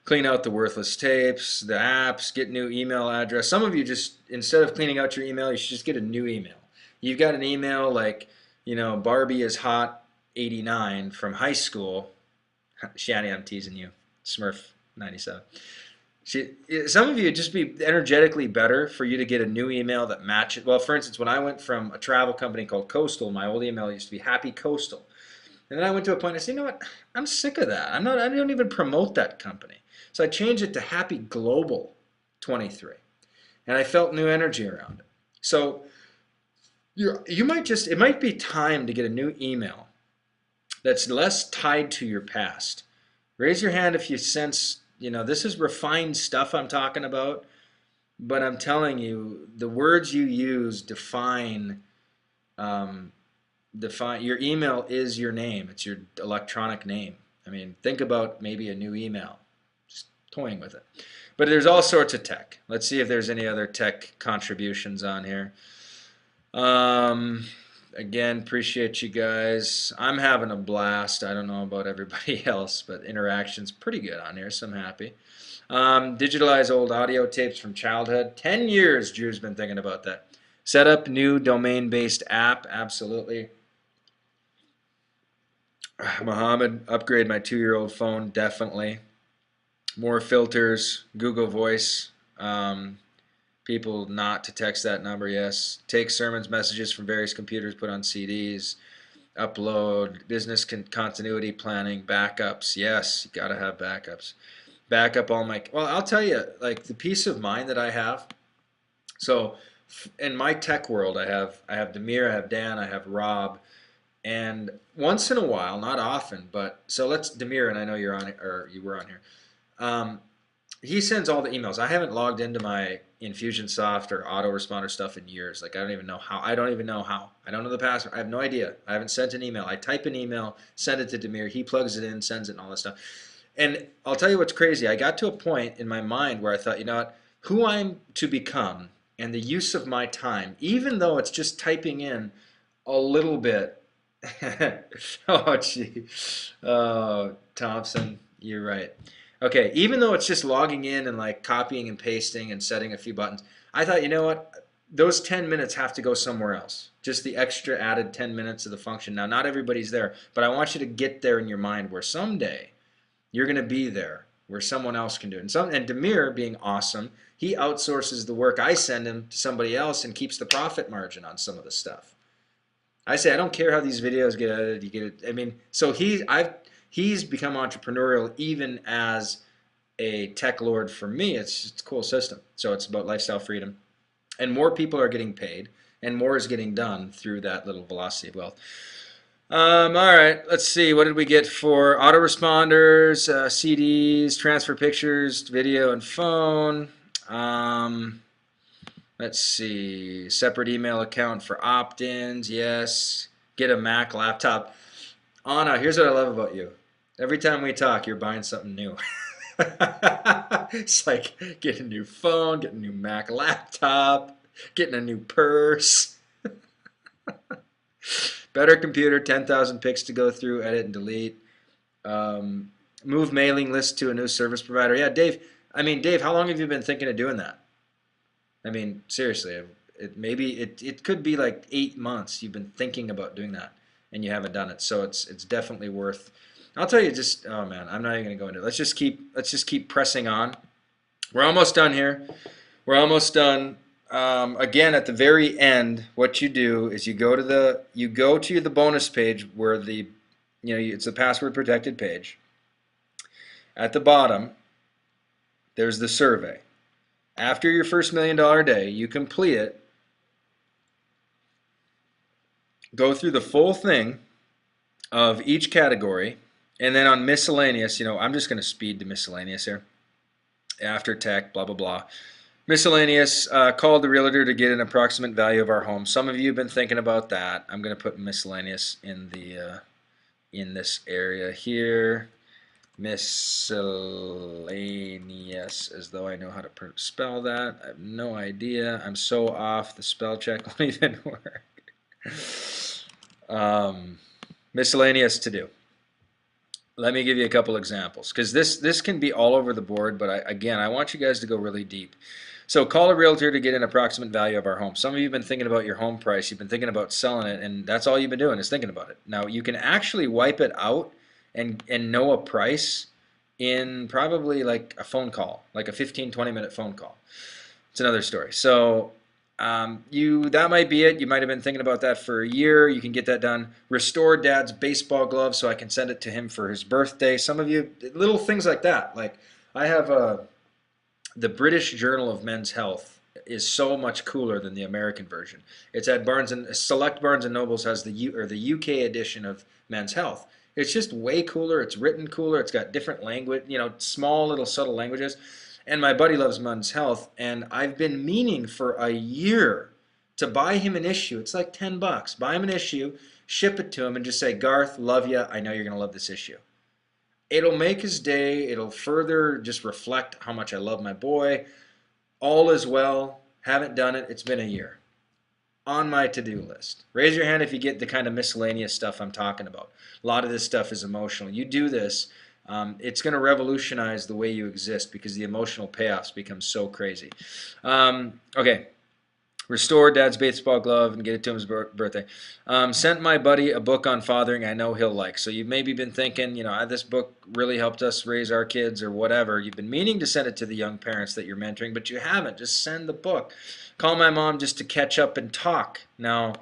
clean out the worthless tapes, the apps, get new email address. Some of you just, instead of cleaning out your email, you should just get a new email. You've got an email like Barbie is hot 89 from high school. Shanny, I'm teasing you. Smurf 97. Some of you, it'd just be energetically better for you to get a new email that matches. Well, for instance, when I went from a travel company called Coastal, my old email used to be Happy Coastal. And then I went to a point, I said, you know what? I'm sick of that. I don't even promote that company. So I changed it to Happy Global 23. And I felt new energy around it. So you might just, it might be time to get a new email that's less tied to your past. Raise your hand if you sense, this is refined stuff I'm talking about, but I'm telling you, the words you use um, define your email is your name. It's your electronic name. I mean, think about maybe a new email, just toying with it. But there's all sorts of tech. Let's see if there's any other tech contributions on here. Um, Again, appreciate you guys. I'm having a blast. I don't know about everybody else, but interaction's pretty good on here, so I'm happy. Digitalize old audio tapes from childhood. 10 years Drew's been thinking about that. Set up new domain-based app. Absolutely. Mohammed, upgrade my 2-year-old phone. Definitely. More filters. Google Voice. People not to text that number, yes. Take sermons, messages from various computers, put on CDs. Upload. Business continuity planning. Backups. Yes, you got to have backups. Backup all my... Well, I'll tell you, like the peace of mind that I have. So in my tech world, I have Demir, I have Dan, I have Rob, and once in a while, not often, but so let's Demir, and I know you're on, or you were on here. Um, he sends all the emails. I haven't logged into my Infusionsoft or autoresponder stuff in years. Like I don't even know how. I don't know the password. I have no idea. I haven't sent an email. I type an email, send it to Demir. He plugs it in, sends it, and all this stuff. And I'll tell you what's crazy. I got to a point in my mind where I thought, you know what, who I'm to become and the use of my time, even though it's just typing in a little bit. Oh, gee. Oh, Thompson, you're right. Okay, even though it's just logging in and like copying and pasting and setting a few buttons, I thought, you know what? Those 10 minutes have to go somewhere else. Just the extra added 10 minutes of the function. Now, not everybody's there, but I want you to get there in your mind where someday you're going to be there where someone else can do it. And Demir, being awesome, he outsources the work I send him to somebody else and keeps the profit margin on some of the stuff. I say I don't care how these videos get edited. You get it. I mean, so he's become entrepreneurial even as a tech lord for me. It's a cool system. So it's about lifestyle freedom, and more people are getting paid, and more is getting done through that little velocity of wealth. All right, let's see. What did we get for autoresponders, CDs, transfer pictures, video, and phone? Let's see. Separate email account for opt-ins. Yes. Get a Mac laptop. Anna, here's what I love about you. Every time we talk, you're buying something new. It's like getting a new phone, getting a new Mac laptop, getting a new purse. Better computer, 10,000 pics to go through, edit and delete. Move mailing list to a new service provider. Yeah, Dave. I mean, Dave, how long have you been thinking of doing that? I mean, seriously, it could be like 8 months you've been thinking about doing that, and you haven't done it. So it's definitely worth. I'll tell you, just oh man, I'm not even gonna go into it. Let's just keep pressing on. We're almost done here. We're almost done. Again, at the very end, what you do is you go to the bonus page where it's a password protected page. At the bottom, there's the survey. After your first $1 million day, you complete it. Go through the full thing of each category, and then on miscellaneous, I'm just going to speed to miscellaneous here. After tech, blah blah blah. Miscellaneous, called the realtor to get an approximate value of our home. Some of you have been thinking about that. I'm going to put miscellaneous in this area here. Miscellaneous, as though I know how to spell that. I have no idea. I'm so off. The spell check won't even work. Miscellaneous to do. Let me give you a couple examples because this can be all over the board, but again, I want you guys to go really deep. So call a realtor to get an approximate value of our home. Some of you have been thinking about your home price, you've been thinking about selling it, and that's all you've been doing is thinking about it. Now you can actually wipe it out and know a price in probably like a phone call, like a 15-20 minute phone call. It's another story. So you that might be it. You might have been thinking about that for a year. You can get that done. Restore Dad's baseball glove so I can send it to him for his birthday. Some of you, little things like that. Like I have the British Journal of Men's Health is so much cooler than the American version. It's at Barnes and Select Barnes and Nobles has the UK edition of Men's Health. It's just way cooler. It's written cooler. It's got different language, small little subtle languages. And my buddy loves Men's Health, and I've been meaning for a year to buy him an issue. It's like $10. Buy him an issue, ship it to him, and just say, Garth, love you. I know you're going to love this issue. It'll make his day. It'll further just reflect how much I love my boy. All is well. Haven't done it. It's been a year. On my to-do list. Raise your hand if you get the kind of miscellaneous stuff I'm talking about. A lot of this stuff is emotional. You do this, it's going to revolutionize the way you exist because the emotional payoffs become so crazy. Okay. Restore Dad's baseball glove and get it to his birthday. Sent my buddy a book on fathering I know he'll like. So you've maybe been thinking, this book really helped us raise our kids or whatever. You've been meaning to send it to the young parents that you're mentoring, but you haven't. Just send the book. Call my mom just to catch up and talk. Now,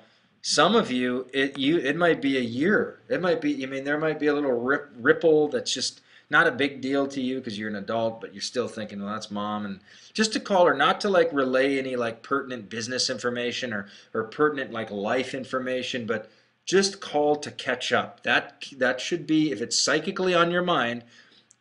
some of you, it might be a year. It might be, there might be a little ripple that's just not a big deal to you because you're an adult, but you're still thinking, well, that's mom. And just to call her, not to like relay any like pertinent business information or pertinent like life information, but just call to catch up. That should be, if it's psychically on your mind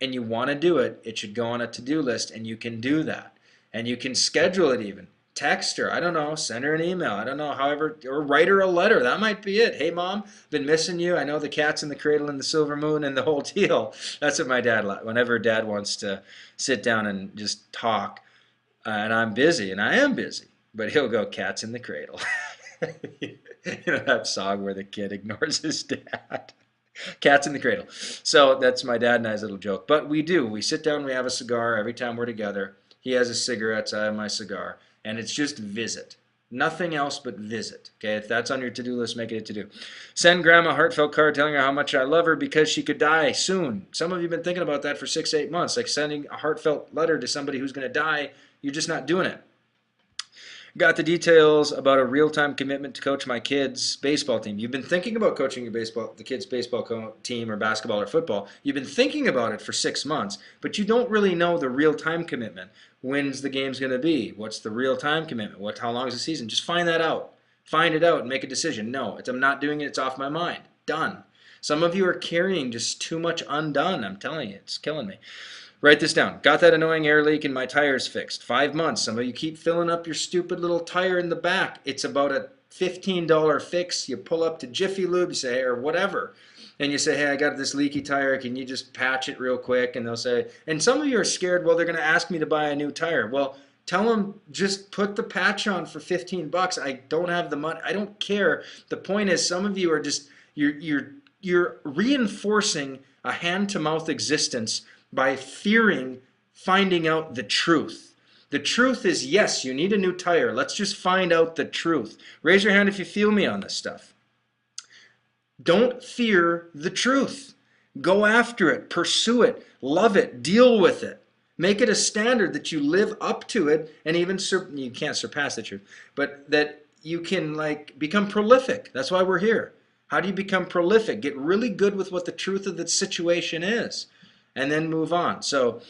and you want to do it, it should go on a to-do list, and you can do that. And you can schedule it even. Text her, I don't know, send her an email, I don't know, however, or write her a letter. That might be it. Hey, Mom, been missing you. I know the cat's in the cradle and the silver moon and the whole deal. That's what my dad, whenever Dad wants to sit down and just talk, and I'm busy, and I am busy, but he'll go, cat's in the cradle. That song where the kid ignores his dad. Cat's in the cradle. So that's my dad and I's little joke. But we sit down, we have a cigar every time we're together. He has his cigarettes, I have my cigar. And it's just visit. Nothing else but visit. Okay, if that's on your to-do list, make it a to-do. Send Grandma a heartfelt card telling her how much I love her because she could die soon. Some of you have been thinking about that for 6-8 months, like sending a heartfelt letter to somebody who's going to die. You're just not doing it. Got the details about a real-time commitment to coach my kids' baseball team. You've been thinking about coaching the kids' baseball team or basketball or football. You've been thinking about it for 6 months, but you don't really know the real-time commitment. When's the game's going to be? What's the real-time commitment? How long is the season? Just find that out. Find it out and make a decision. No, I'm not doing it. It's off my mind. Done. Some of you are carrying just too much undone. I'm telling you, it's killing me. Write this down. Got that annoying air leak and my tire's fixed. 5 months. Some of you keep filling up your stupid little tire in the back. It's about a $15 fix. You pull up to Jiffy Lube, you say, or whatever, and you say, hey, I got this leaky tire. Can you just patch it real quick? And they'll say, and some of you are scared, well, they're going to ask me to buy a new tire. Well, tell them just put the patch on for $15. I don't have the money. I don't care. The point is, some of you are just, you're reinforcing a hand-to-mouth existence by fearing finding out the truth. The truth is, yes, you need a new tire. Let's just find out the truth. Raise your hand if you feel me on this stuff. Don't fear the truth. Go after it. Pursue it. Love it. Deal with it. Make it a standard that you live up to it, and even you can't surpass the truth, but that you can become prolific. That's why we're here. How do you become prolific? Get really good with what the truth of the situation is, and then move on. So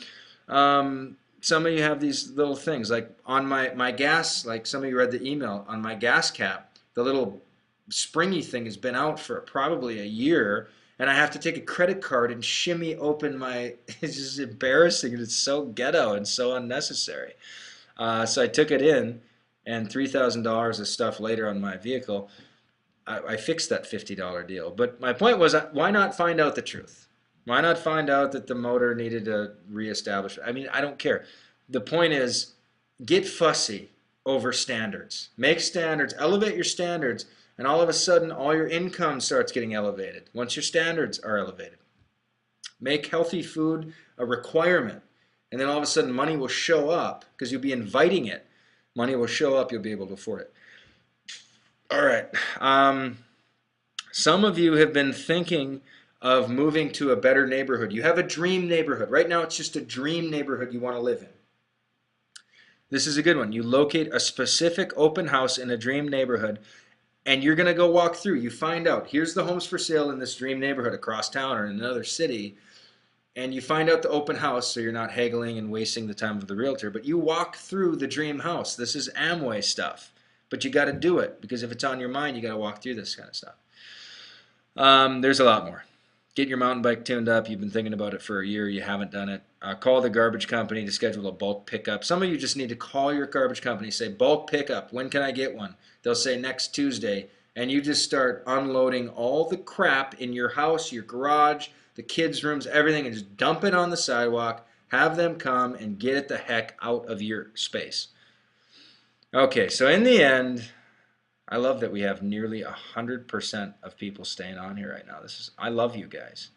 some of you have these little things, like on my gas, like some of you read the email, on my gas cap, the little springy thing has been out for probably a year, and I have to take a credit card and shimmy open my, it's just embarrassing, and it's so ghetto and so unnecessary. So I took it in, and $3,000 of stuff later on my vehicle, I fixed that $50 deal. But my point was, why not find out the truth? Why not find out that the motor needed a reestablishment? I mean, I don't care. The point is, get fussy over standards. Make standards, elevate your standards, and all of a sudden, all your income starts getting elevated once your standards are elevated. Make healthy food a requirement. And then all of a sudden money will show up because you'll be inviting it. Money will show up, you'll be able to afford it. All right. Some of you have been thinking of moving to a better neighborhood. You have a dream neighborhood. Right now, it's just a dream neighborhood you want to live in. This is a good one. You locate a specific open house in a dream neighborhood, and you're going to go walk through. You find out, here's the homes for sale in this dream neighborhood across town or in another city, and you find out the open house so you're not haggling and wasting the time of the realtor, but you walk through the dream house. This is Amway stuff, but you got to do it because if it's on your mind, you got to walk through this kind of stuff. There's a lot more. Get your mountain bike tuned up. You've been thinking about it for a year. You haven't done it. Call the garbage company to schedule a bulk pickup. Some of you just need to call your garbage company. Say, bulk pickup. When can I get one? They'll say next Tuesday. And you just start unloading all the crap in your house, your garage, the kids' rooms, everything, and just dump it on the sidewalk. Have them come and get it the heck out of your space. Okay, so in the end, I love that we have nearly 100% of people staying on here right now. I love you guys.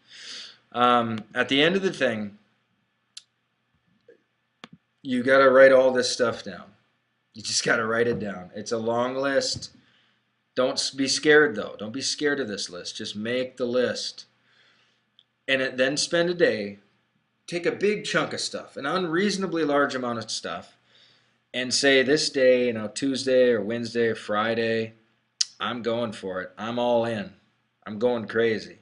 At the end of the thing, you got to write all this stuff down. You just got to write it down. It's a long list. Don't be scared though. Don't be scared of this list. Just make the list. And then spend a day, take a big chunk of stuff, an unreasonably large amount of stuff, and say this day, Tuesday or Wednesday or Friday, I'm going for it. I'm all in. I'm going crazy.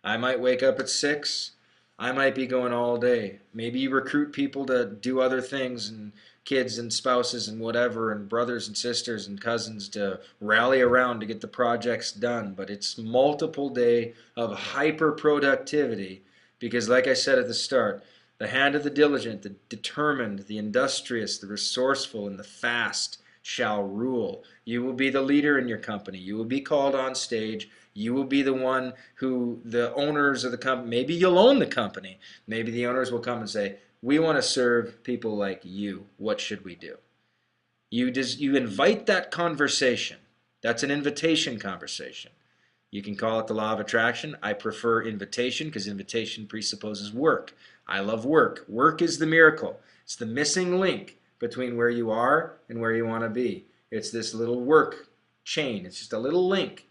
I might wake up at 6. I might be going all day. Maybe you recruit people to do other things, and kids and spouses and whatever, and brothers and sisters and cousins to rally around to get the projects done. But it's multiple day of hyper productivity because, like I said at the start, the hand of the diligent, the determined, the industrious, the resourceful, and the fast shall rule. You will be the leader in your company. You will be called on stage. You will be the one who the owners of the company, maybe you'll own the company. Maybe the owners will come and say, we want to serve people like you. What should we do? You invite that conversation. That's an invitation conversation. You can call it the law of attraction. I prefer invitation because invitation presupposes work. I love work. Work is the miracle. It's the missing link between where you are and where you want to be. It's this little work chain. It's just a little link.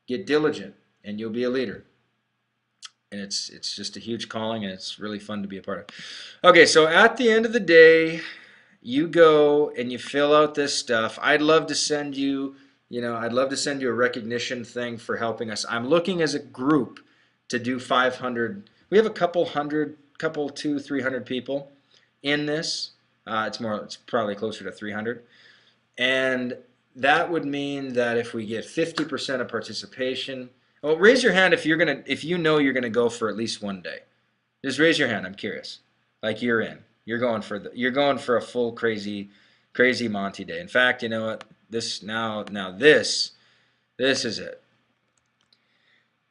Get diligent and you'll be a leader. And it's just a huge calling and it's really fun to be a part of. Okay, so at the end of the day, you go and you fill out this stuff. I'd love to send you, a recognition thing for helping us. I'm looking as a group to do 500. We have a couple 200-300 people in this. It's probably closer to 300. And that would mean that if we get 50% of participation, well, raise your hand if you're gonna go for at least one day. Just raise your hand. I'm curious. Like you're in. You're going for a full crazy Monty day. In fact, you know what? This is it.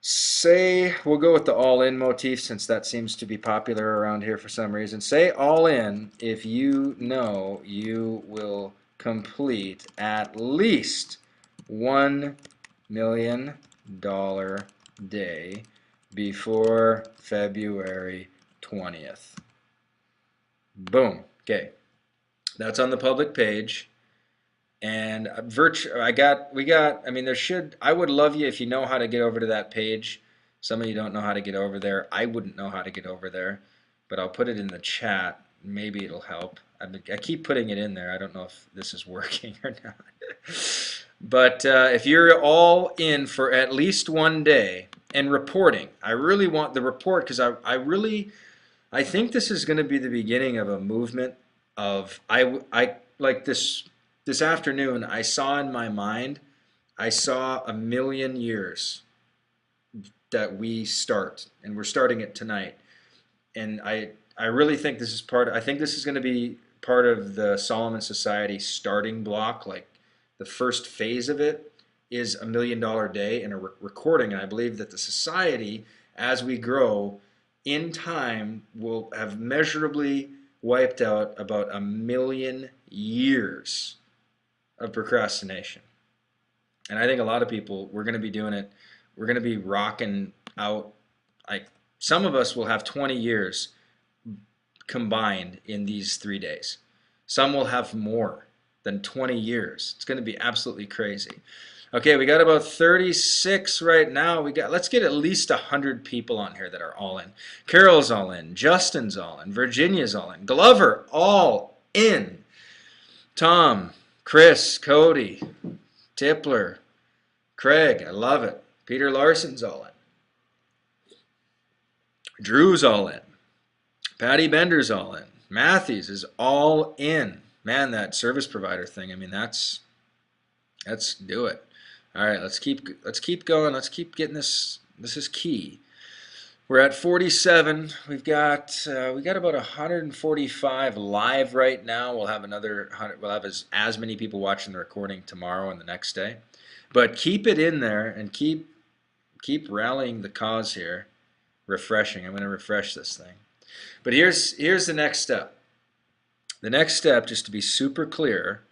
Say we'll go with the all-in motif since that seems to be popular around here for some reason. Say all in if you know you will complete at least $1 million day before February 20th. Boom. Okay. That's on the public page. And I would love you if you know how to get over to that page. Some of you don't know how to get over there. I wouldn't know how to get over there, but I'll put it in the chat. Maybe it'll help. I keep putting it in there. I don't know if this is working or not. But if you're all in for at least one day and reporting, I really want the report because I think this is going to be the beginning of a movement of I like this afternoon. I saw in my mind, I saw 1,000,000 years that we start, and we're starting it tonight. And I really think this is I think this is going to be part of the Solomon Society starting block. Like the first phase of it is $1,000,000 day in a recording, and I believe that the society, as we grow in time, will have measurably wiped out about 1,000,000 years of procrastination. And I think a lot of people, we're going to be doing it. We're going to be rocking out like Some of us will have 20 years combined in these 3 days. Some will have more than 20 years. It's going to be absolutely crazy. Okay, we got about 36 right now. Let's get at least 100 people on here that are all in. Carol's all in. Justin's all in. Virginia's all in. Glover, all in. Tom, Chris, Cody, Tippler, Craig, I love it. Peter Larson's all in. Drew's all in. Patty Bender's all in. Matthews is all in. Man, that service provider thing, I mean, let's do it. All right, let's keep going. Let's keep getting this. This is key. We're at 47. We got about 145 live right now. We'll have another 100. We'll have as many people watching the recording tomorrow and the next day. But keep it in there and keep rallying the cause here. Refreshing. I'm going to refresh this thing. But here's the next step. The next step, just to be super clear,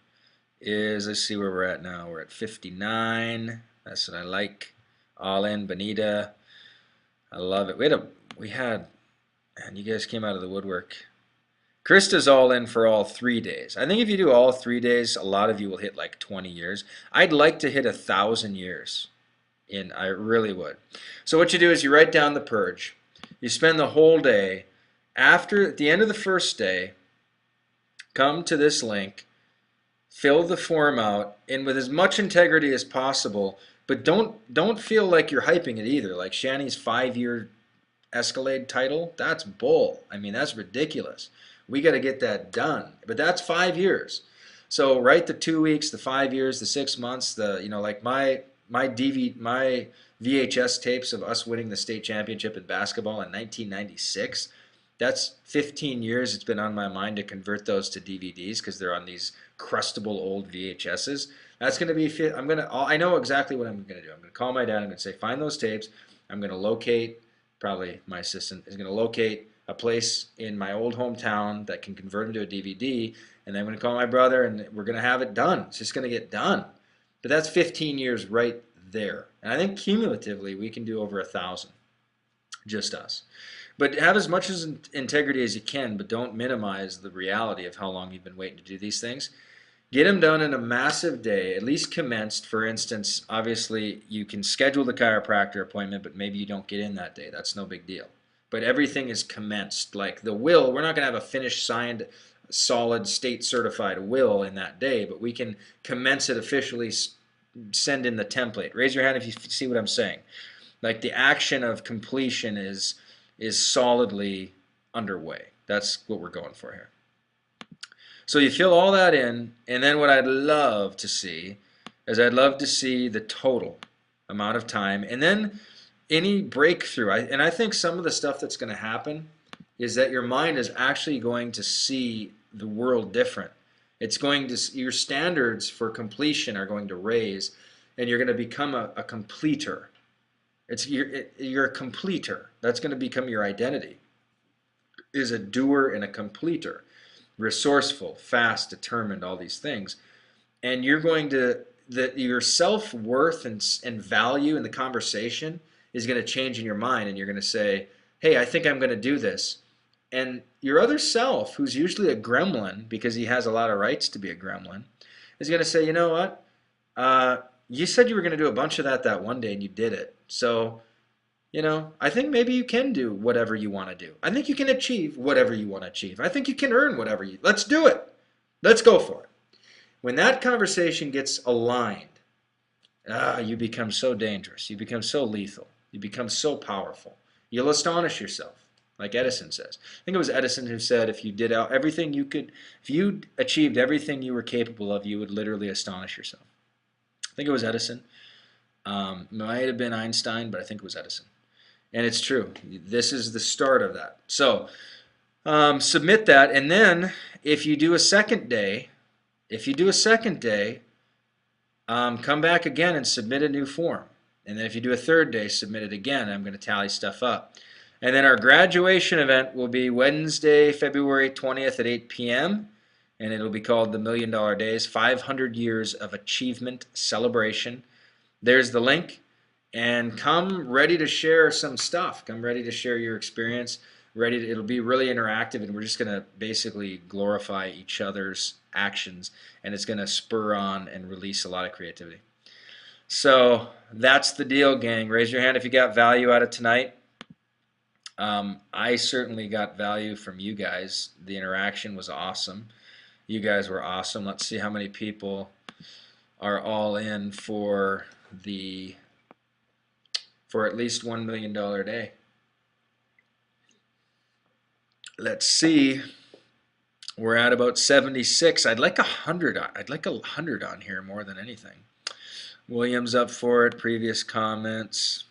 is, let's see where we're at now. We're at 59. That's what I like. All in, Bonita. I love it. And you guys came out of the woodwork. Krista's all in for all 3 days. I think if you do all 3 days, a lot of you will hit like 20 years. I'd like to hit 1,000 years. I really would. So what you do is you write down the purge. You spend the whole day. At the end of the first day, come to this link, fill the form out, and with as much integrity as possible, but don't feel like you're hyping it either. Like Shani's 5-year Escalade title, that's bull. I mean, that's ridiculous. We got to get that done. But that's 5 years. So write the 2 weeks, the 5 years, the 6 months, like my VHS tapes of us winning the state championship in basketball in 1996. That's 15 years it's been on my mind to convert those to DVDs because they're on these crustable old VHSs. That's going to be, I know exactly what I'm going to do. I'm going to call my dad. I'm going to say, find those tapes. I'm going to locate, probably my assistant is going to locate a place in my old hometown that can convert them to a DVD. And then I'm going to call my brother and we're going to have it done. It's just going to get done. But that's 15 years right there. And I think cumulatively we can do over 1,000. Just us. But have as much integrity as you can, but don't minimize the reality of how long you've been waiting to do these things. Get them done in a massive day, at least commenced. For instance, obviously you can schedule the chiropractor appointment, but maybe you don't get in that day. That's no big deal. But everything is commenced. Like the will, we're not going to have a finished, signed, solid, state certified will in that day, but we can commence it officially, send in the template. Raise your hand if you see what I'm saying. Like the action of completion is solidly underway. That's what we're going for here. So you fill all that in, and then what I'd love to see is the total amount of time, and then any breakthrough. And I think some of the stuff that's going to happen is that your mind is actually going to see the world different. It's going to, your standards for completion are going to raise, and you're going to become a completer. You're a completer. That's going to become your identity. Is a doer and a completer. Resourceful, fast, determined, all these things. And you're going to, your self-worth and value in the conversation is going to change in your mind, and you're going to say, hey, I think I'm going to do this. And your other self, who's usually a gremlin, because he has a lot of rights to be a gremlin, is going to say, you know what? You said you were going to do a bunch of that one day, and you did it. So, I think maybe you can do whatever you want to do. I think you can achieve whatever you want to achieve. I think you can earn whatever let's do it. Let's go for it. When that conversation gets aligned, you become so dangerous. You become so lethal. You become so powerful. You'll astonish yourself, like Edison says. I think it was Edison who said if you did everything you could, if you achieved everything you were capable of, you would literally astonish yourself. I think it was Edison. Might have been Einstein, but I think it was Edison. And it's true. This is the start of that. So submit that, and then if you do a second day, come back again and submit a new form. And then if you do a third day, submit it again. I'm going to tally stuff up. And then our graduation event will be Wednesday, February 20th at 8 p.m. And it'll be called the $1 Million Days, 500 Years of Achievement Celebration. There's the link. and come ready to share some stuff. Come ready to share your experience. It'll be really interactive, and we're just going to basically glorify each other's actions, and it's going to spur on and release a lot of creativity. So that's the deal, gang. Raise your hand if you got value out of tonight. I certainly got value from you guys. The interaction was awesome. You guys were awesome. Let's see how many people are all in for at least $1 million day. Let's see. We're at about 76. I'd like 100. I'd like 100 on here more than anything. William's up for it. Previous comments.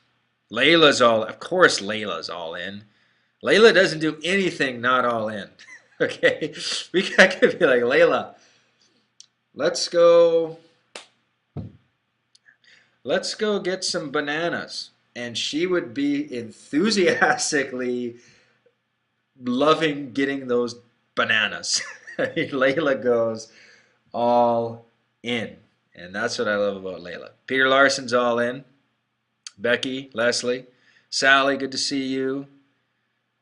Layla's of course Layla's all in. Layla doesn't do anything not all in. Okay? I could be like, Layla, let's go get some bananas. And she would be enthusiastically loving getting those bananas. Layla goes all in. And that's what I love about Layla. Peter Larson's all in. Becky, Leslie, Sally, good to see you.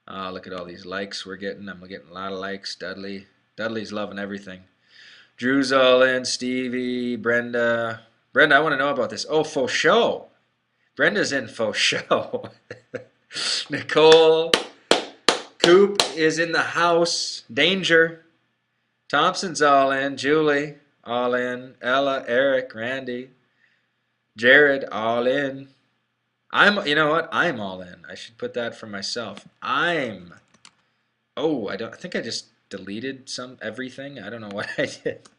Look at all these likes we're getting. I'm getting a lot of likes. Dudley's loving everything. Drew's all in. Stevie, Brenda. Brenda, I want to know about this. Oh, faux show. Brenda's in faux show. Nicole. Coop is in the house. Danger. Thompson's all in. Julie, all in. Ella, Eric, Randy. Jared, all in. You know what? I'm all in. I should put that for myself. I think I just deleted everything. I don't know what I did.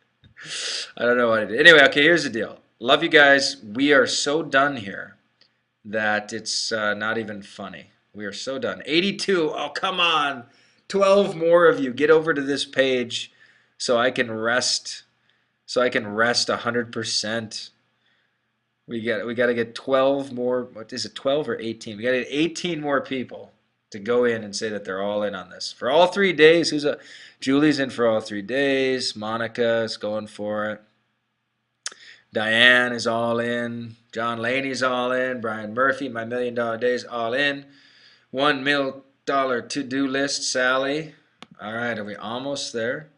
I don't know what I did. Anyway, okay, here's the deal. Love you guys. We are so done here that it's not even funny. We are so done. 82. Oh, come on. 12 more of you. Get over to this page so I can rest. 100%. We got to get 12 more. What is it, 12 or 18? We got to get 18 more people to go in and say that they're all in on this. For all 3 days, Julie's in for all 3 days. Monica is going for it. Diane is all in. John Laney's all in. Brian Murphy, my $1 million days, all in. $1 million to-do list, Sally. All right, are we almost there?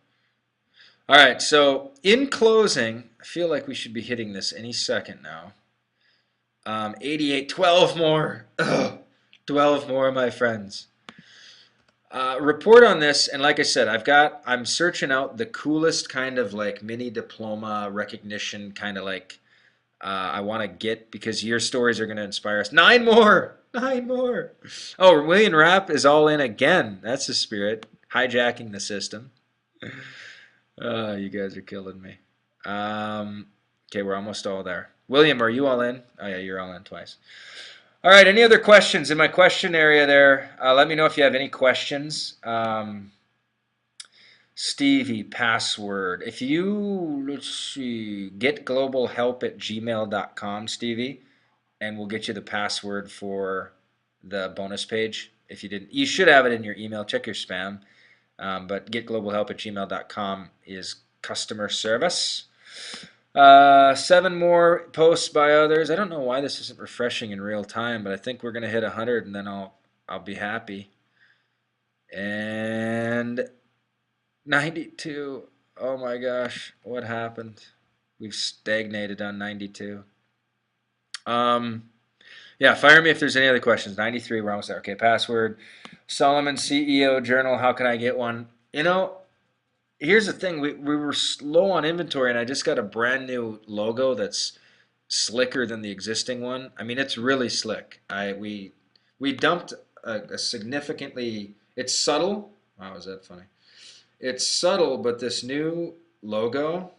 All right, so in closing, I feel like we should be hitting this any second now. 88, 12 more. Ugh, 12 more, my friends. Report on this, and like I said, I'm searching out the coolest kind of like mini diploma recognition kind of like I want to get, because your stories are going to inspire us. 9 more! 9 more! Oh, William Rapp is all in again. That's the spirit. Hijacking the system. You guys are killing me. Okay, we're almost all there. William, are you all in? Oh, yeah, you're all in twice. All right, any other questions in my question area there? Let me know if you have any questions. Stevie, password. If you, let's see, getglobalhelp@gmail.com, Stevie, and we'll get you the password for the bonus page. If you didn't, you should have it in your email. Check your spam. But getglobalhelp@gmail.com is customer service. 7 more posts by others. I don't know why this isn't refreshing in real time, but I think we're gonna hit 100 and then I'll be happy. And 92. Oh my gosh, what happened? We've stagnated on 92. Yeah, fire me if there's any other questions. 93, we're almost there. Okay, password. Solomon CEO journal. How can I get one? Here's the thing. We were low on inventory, and I just got a brand new logo that's slicker than the existing one. I mean, it's really slick. We dumped a significantly. It's subtle. Wow, is that funny? It's subtle, but this new logo.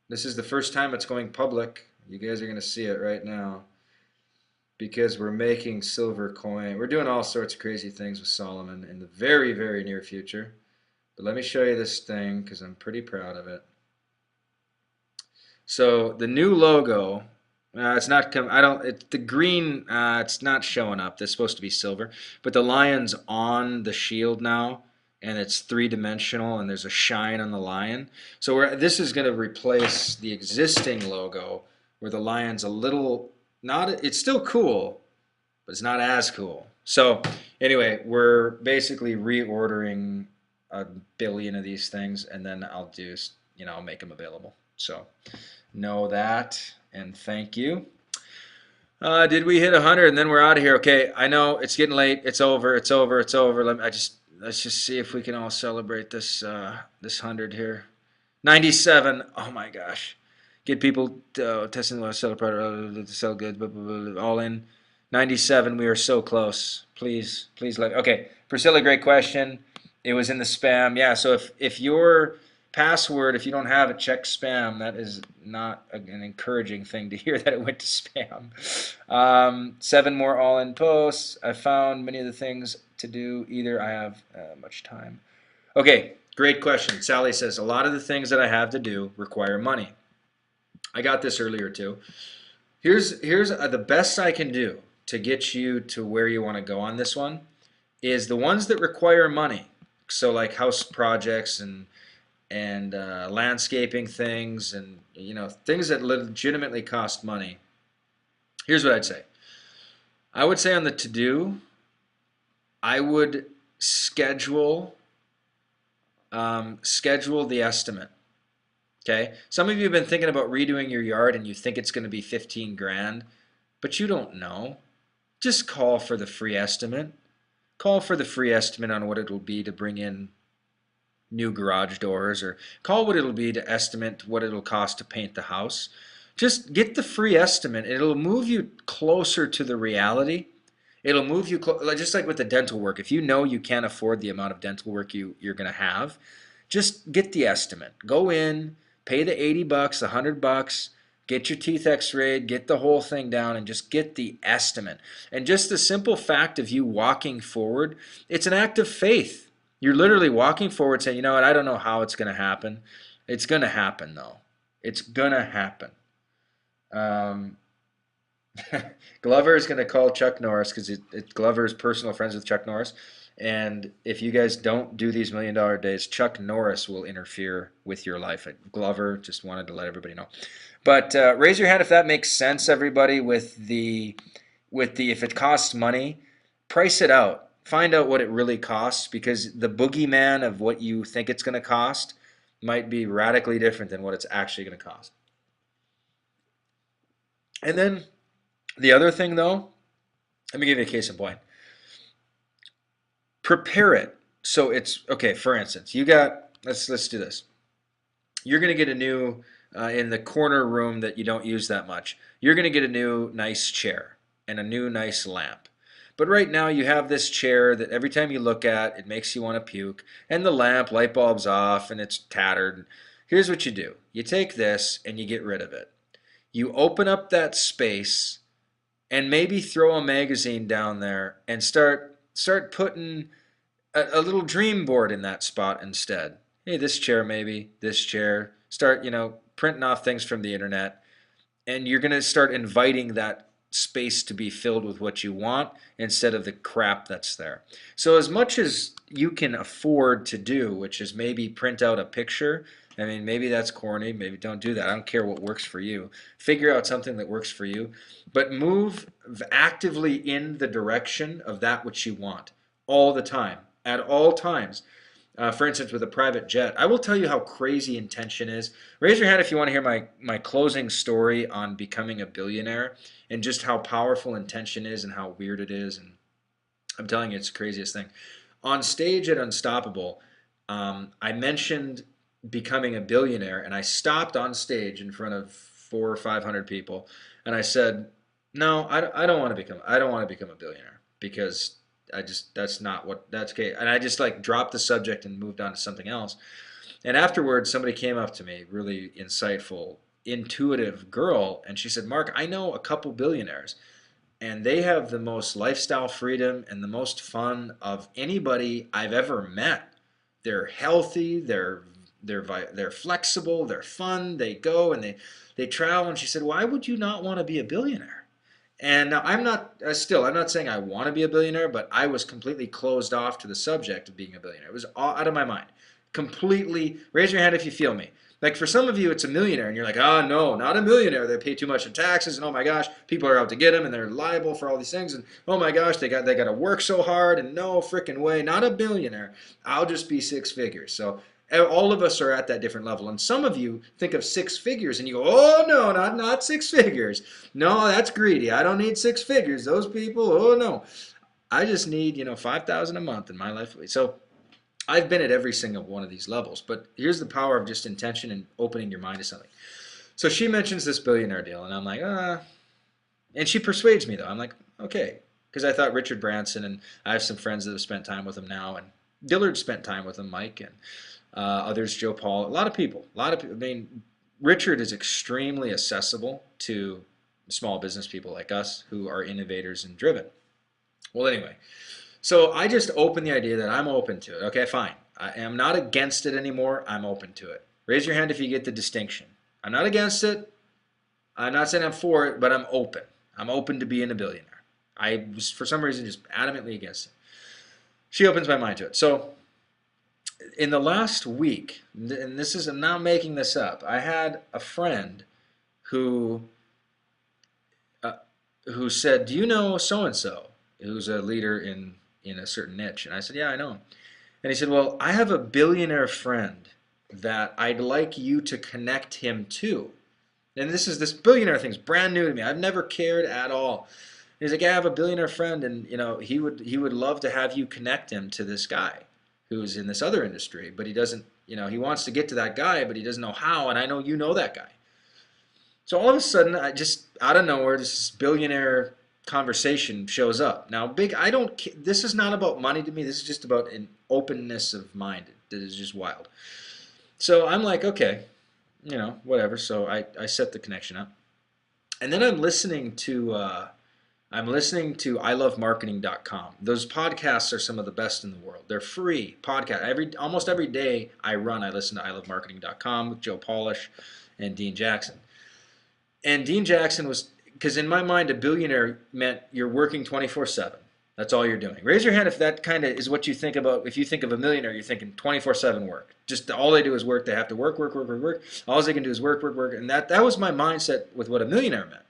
This is the first time it's going public. You guys are gonna see it right now, because we're making silver coin. We're doing all sorts of crazy things with Solomon in the very, very near future. But let me show you this thing, because I'm pretty proud of it. So the new logo, it's not the green, it's not showing up. That's supposed to be silver, but the lion's on the shield now, and it's 3-dimensional, and there's a shine on the lion. So this is going to replace the existing logo, where the lion's a little not it's still cool, but it's not as cool. So anyway, we're basically reordering a billion of these things, and then I'll do, I'll make them available. So know that, and thank you. Did we hit 100 and then we're out of here? Okay, I know it's getting late. It's over. It's over. It's over. Let's just see if we can all celebrate this 100 here. 97. Oh my gosh. Get people testing the sell product, sell goods, blah, blah, blah, all in. 97. We are so close. Please, please let. Okay, Priscilla, great question. It was in the spam. Yeah. So if your password, if you don't have it, check spam. That is not an encouraging thing to hear that it went to spam. 7 more all in posts. I found many of the things to do. Either I have much time. Okay, great question. Sally says, a lot of the things that I have to do require money. I got this earlier too. Here's the best I can do to get you to where you want to go on this one is the ones that require money. So like house projects and landscaping things and things that legitimately cost money. Here's what I'd say. I would say on the to-do, I would schedule the estimate. Okay, some of you have been thinking about redoing your yard and you think it's going to be 15 grand, but you don't know. Just call for the free estimate. Call for the free estimate on what it'll be to bring in new garage doors, or call what it'll be to estimate what it'll cost to paint the house. Just get the free estimate. It'll move you closer to the reality. It'll move you just like with the dental work. If you know you can't afford the amount of dental work you're going to have, just get the estimate. Go in, pay the 80 bucks, the 100 bucks, get your teeth x-rayed, get the whole thing down, and just get the estimate. And just the simple fact of you walking forward, it's an act of faith. You're literally walking forward saying, you know what, I don't know how it's going to happen. It's going to happen, though. It's going to happen. Glover is going to call Chuck Norris because Glover is personal friends with Chuck Norris. And if you guys don't do these $1 million days, Chuck Norris will interfere with your life. Glover, just wanted to let everybody know. But raise your hand if that makes sense, everybody, with the if it costs money, price it out. Find out what it really costs, because the boogeyman of what you think it's going to cost might be radically different than what it's actually going to cost. And then the other thing, though, let me give you a case in point. Prepare it. So it's, okay, for instance, you got, let's do this. You're going to get a new, in the corner room that you don't use that much, you're going to get a new nice chair and a new nice lamp. But right now you have this chair that every time you look at, it makes you want to puke, and the lamp, light bulb's off, and it's tattered. Here's what you do. You take this and you get rid of it. You open up that space and maybe throw a magazine down there and start putting a little dream board in that spot instead. Hey, this chair maybe, this chair. Start, printing off things from the internet, and you're going to start inviting that space to be filled with what you want instead of the crap that's there. So as much as you can afford to do, which is maybe print out a picture, I mean, maybe that's corny, maybe don't do that. I don't care what works for you. Figure out something that works for you, but move actively in the direction of that which you want all the time, at all times. For instance, with a private jet, I will tell you how crazy intention is. Raise your hand if you want to hear my closing story on becoming a billionaire and just how powerful intention is and how weird it is. And I'm telling you, it's the craziest thing. On stage at Unstoppable, I mentioned becoming a billionaire, and I stopped on stage in front of 400 or 500 people, and I said, "No, I don't want to become a billionaire, because that's okay." And I just like dropped the subject and moved on to something else. And afterwards, somebody came up to me, really insightful, intuitive girl, and she said, "Mark, I know a couple billionaires, and they have the most lifestyle freedom and the most fun of anybody I've ever met. They're healthy, they're flexible, they're fun, they go and they travel." And she said, "Why would you not want to be a billionaire?" And now I'm not saying I want to be a billionaire, but I was completely closed off to the subject of being a billionaire. It was all out of my mind. completely, raise your hand if you feel me. Like for some of you, it's a millionaire, and you're like, oh no, not a millionaire. They pay too much in taxes, and oh my gosh, people are out to get them, and they're liable for all these things, and oh my gosh, they got to work so hard, and no freaking way, not a billionaire. I'll just be six figures. So all of us are at that different level, and some of you think of six figures, and you go, oh no, not six figures. No, that's greedy. I don't need six figures. Those people, oh no, I just need 5,000 a month in my life. So I've been at every single one of these levels, but here's the power of just intention and opening your mind to something. So she mentions this billionaire deal, and I'm like, and she persuades me though. I'm like, okay, because I thought Richard Branson, and I have some friends that have spent time with him now, and Dillard spent time with him, Mike, and others, Joe Paul, a lot of people, I mean, Richard is extremely accessible to small business people like us who are innovators and driven. Well, anyway, so I just opened the idea that I'm open to it. Okay, fine. I am not against it anymore. I'm open to it. Raise your hand if you get the distinction. I'm not against it. I'm not saying I'm for it, but I'm open. I'm open to being a billionaire. I was, for some reason, just adamantly against it. She opens my mind to it. So in the last week, and this is, I'm not making this up, I had a friend who who said, do you know so-and-so, who's a leader in a certain niche? And I said, yeah, I know him. And he said, well, I have a billionaire friend that I'd like you to connect him to. And this billionaire thing's brand new to me. I've never cared at all. And he's like, yeah, I have a billionaire friend, and he would love to have you connect him to this guy who's in this other industry, but he doesn't, he wants to get to that guy, but he doesn't know how, and I know you know that guy. So all of a sudden, I just, out of nowhere, this billionaire conversation shows up. Now, this is not about money to me. This is just about an openness of mind that is just wild. So I'm like, okay, whatever. So I set the connection up. And then I'm listening to ilovemarketing.com. Those podcasts are some of the best in the world. They're free podcast. Almost every day I listen to ilovemarketing.com with Joe Polish and Dean Jackson. And Dean Jackson was, because in my mind, a billionaire meant you're working 24/7. That's all you're doing. Raise your hand if that kind of is what you think about. If you think of a millionaire, you're thinking 24/7 work. Just all they do is work. They have to work, work, work, work, work. All they can do is work, work, work. And that was my mindset with what a millionaire meant.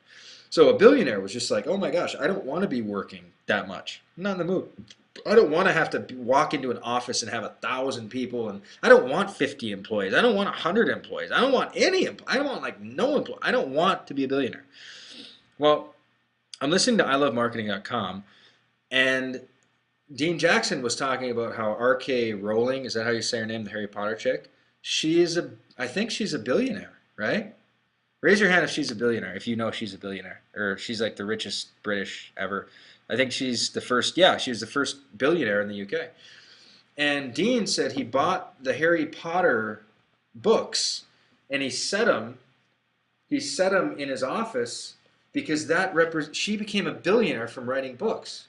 So a billionaire was just like, oh my gosh, I don't want to be working that much. I'm not in the mood. I don't want to have to walk into an office and have 1,000 people, and I don't want 50 employees. I don't want 100 employees. I don't want any employees. I don't want like no employees. I don't want to be a billionaire. Well, I'm listening to ilovemarketing.com, and Dean Jackson was talking about how R.K. Rowling, is that how you say her name, the Harry Potter chick? I think she's a billionaire, right? Raise your hand if she's a billionaire, if you know she's a billionaire, or she's like the richest British ever. I think she's the first, she was the first billionaire in the UK. And Dean said he bought the Harry Potter books, and he set them in his office because she became a billionaire from writing books.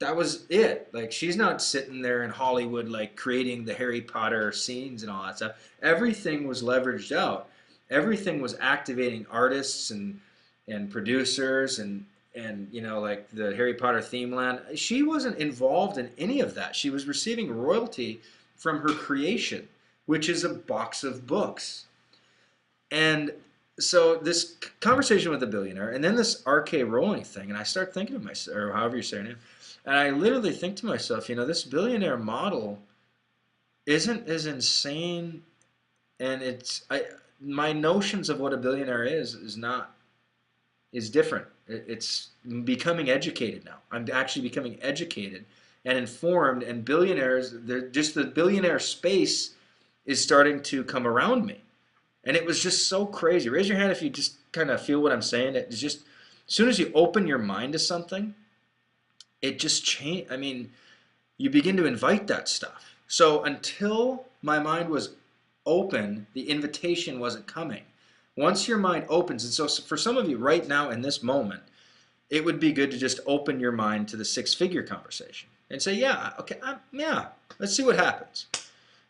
That was it. Like, she's not sitting there in Hollywood like creating the Harry Potter scenes and all that stuff. Everything was leveraged out. Everything was activating artists and producers and like the Harry Potter theme land. She wasn't involved in any of that. She was receiving royalty from her creation, which is a box of books. And so this conversation with the billionaire, and then this R.K. Rowling thing, and I start thinking to myself, or however you say her name, and I literally think to myself, this billionaire model isn't as insane, and my notions of what a billionaire is different. It's becoming educated now. I'm actually becoming educated and informed, and the billionaire space is starting to come around me. And it was just so crazy. Raise your hand if you just kind of feel what I'm saying. It's just, as soon as you open your mind to something, it just changed. I mean, you begin to invite that stuff. So until my mind was open, the invitation wasn't coming. Once your mind opens, and so for some of you right now in this moment, it would be good to just open your mind to the six-figure conversation and say, yeah, okay, let's see what happens.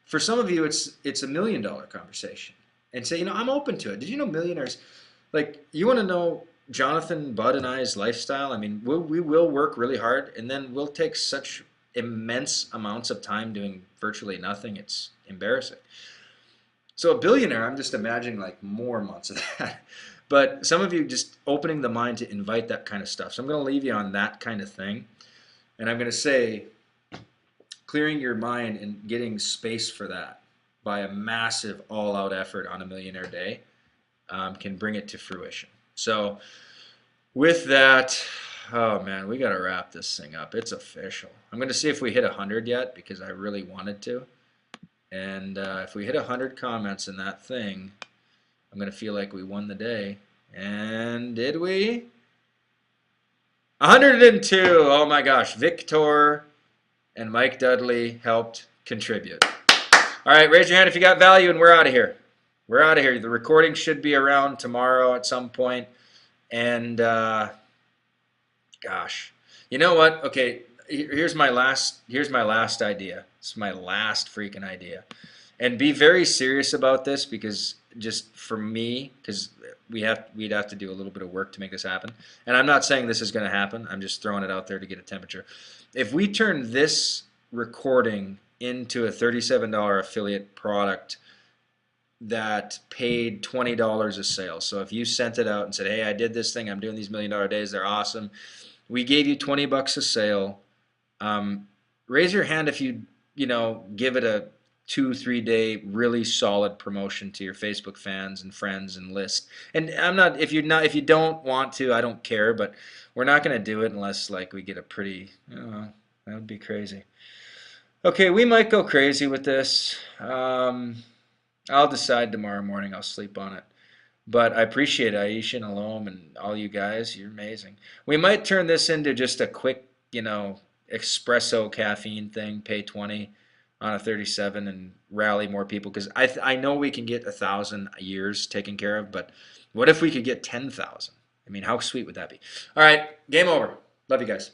For some of you, it's $1 million conversation, and say, I'm open to it. Did you know millionaires, like, you want to know Jonathan, Bud, and I's lifestyle? I mean, we will work really hard, and then we'll take such immense amounts of time doing virtually nothing. It's embarrassing. So a billionaire, I'm just imagining like more months of that. But some of you just opening the mind to invite that kind of stuff. So I'm going to leave you on that kind of thing. And I'm going to say clearing your mind and getting space for that by a massive all-out effort on a millionaire day can bring it to fruition. So with that, oh man, we got to wrap this thing up. It's official. I'm going to see if we hit 100 yet because I really wanted to. And if we hit 100 comments in that thing, I'm going to feel like we won the day. And did we? 102. Oh my gosh. Victor and Mike Dudley helped contribute. All right, raise your hand if you got value, and we're out of here. We're out of here. The recording should be around tomorrow at some point. And gosh, you know what? Okay, here's my last idea. It's my last freaking idea. And be very serious about this because just for me, because we'd have to do a little bit of work to make this happen. And I'm not saying this is going to happen. I'm just throwing it out there to get a temperature. If we turn this recording into a $37 affiliate product that paid $20 a sale. So if you sent it out and said, hey, I did this thing, I'm doing these $1 million days, they're awesome. We gave you 20 bucks a sale. Raise your hand if you give it a 2-3 day really solid promotion to your Facebook fans and friends and list. And if you don't want to, I don't care, but we're not going to do it unless like we get a pretty, that would be crazy. Okay, we might go crazy with this. I'll decide tomorrow morning. I'll sleep on it. But I appreciate Aisha and Alom and all you guys. You're amazing. We might turn this into just a quick, espresso caffeine thing. Pay 20 on a 37 and rally more people because I know we can get 1,000 years taken care of. But what if we could get 10,000? I mean, how sweet would that be? All right, game over. Love you guys.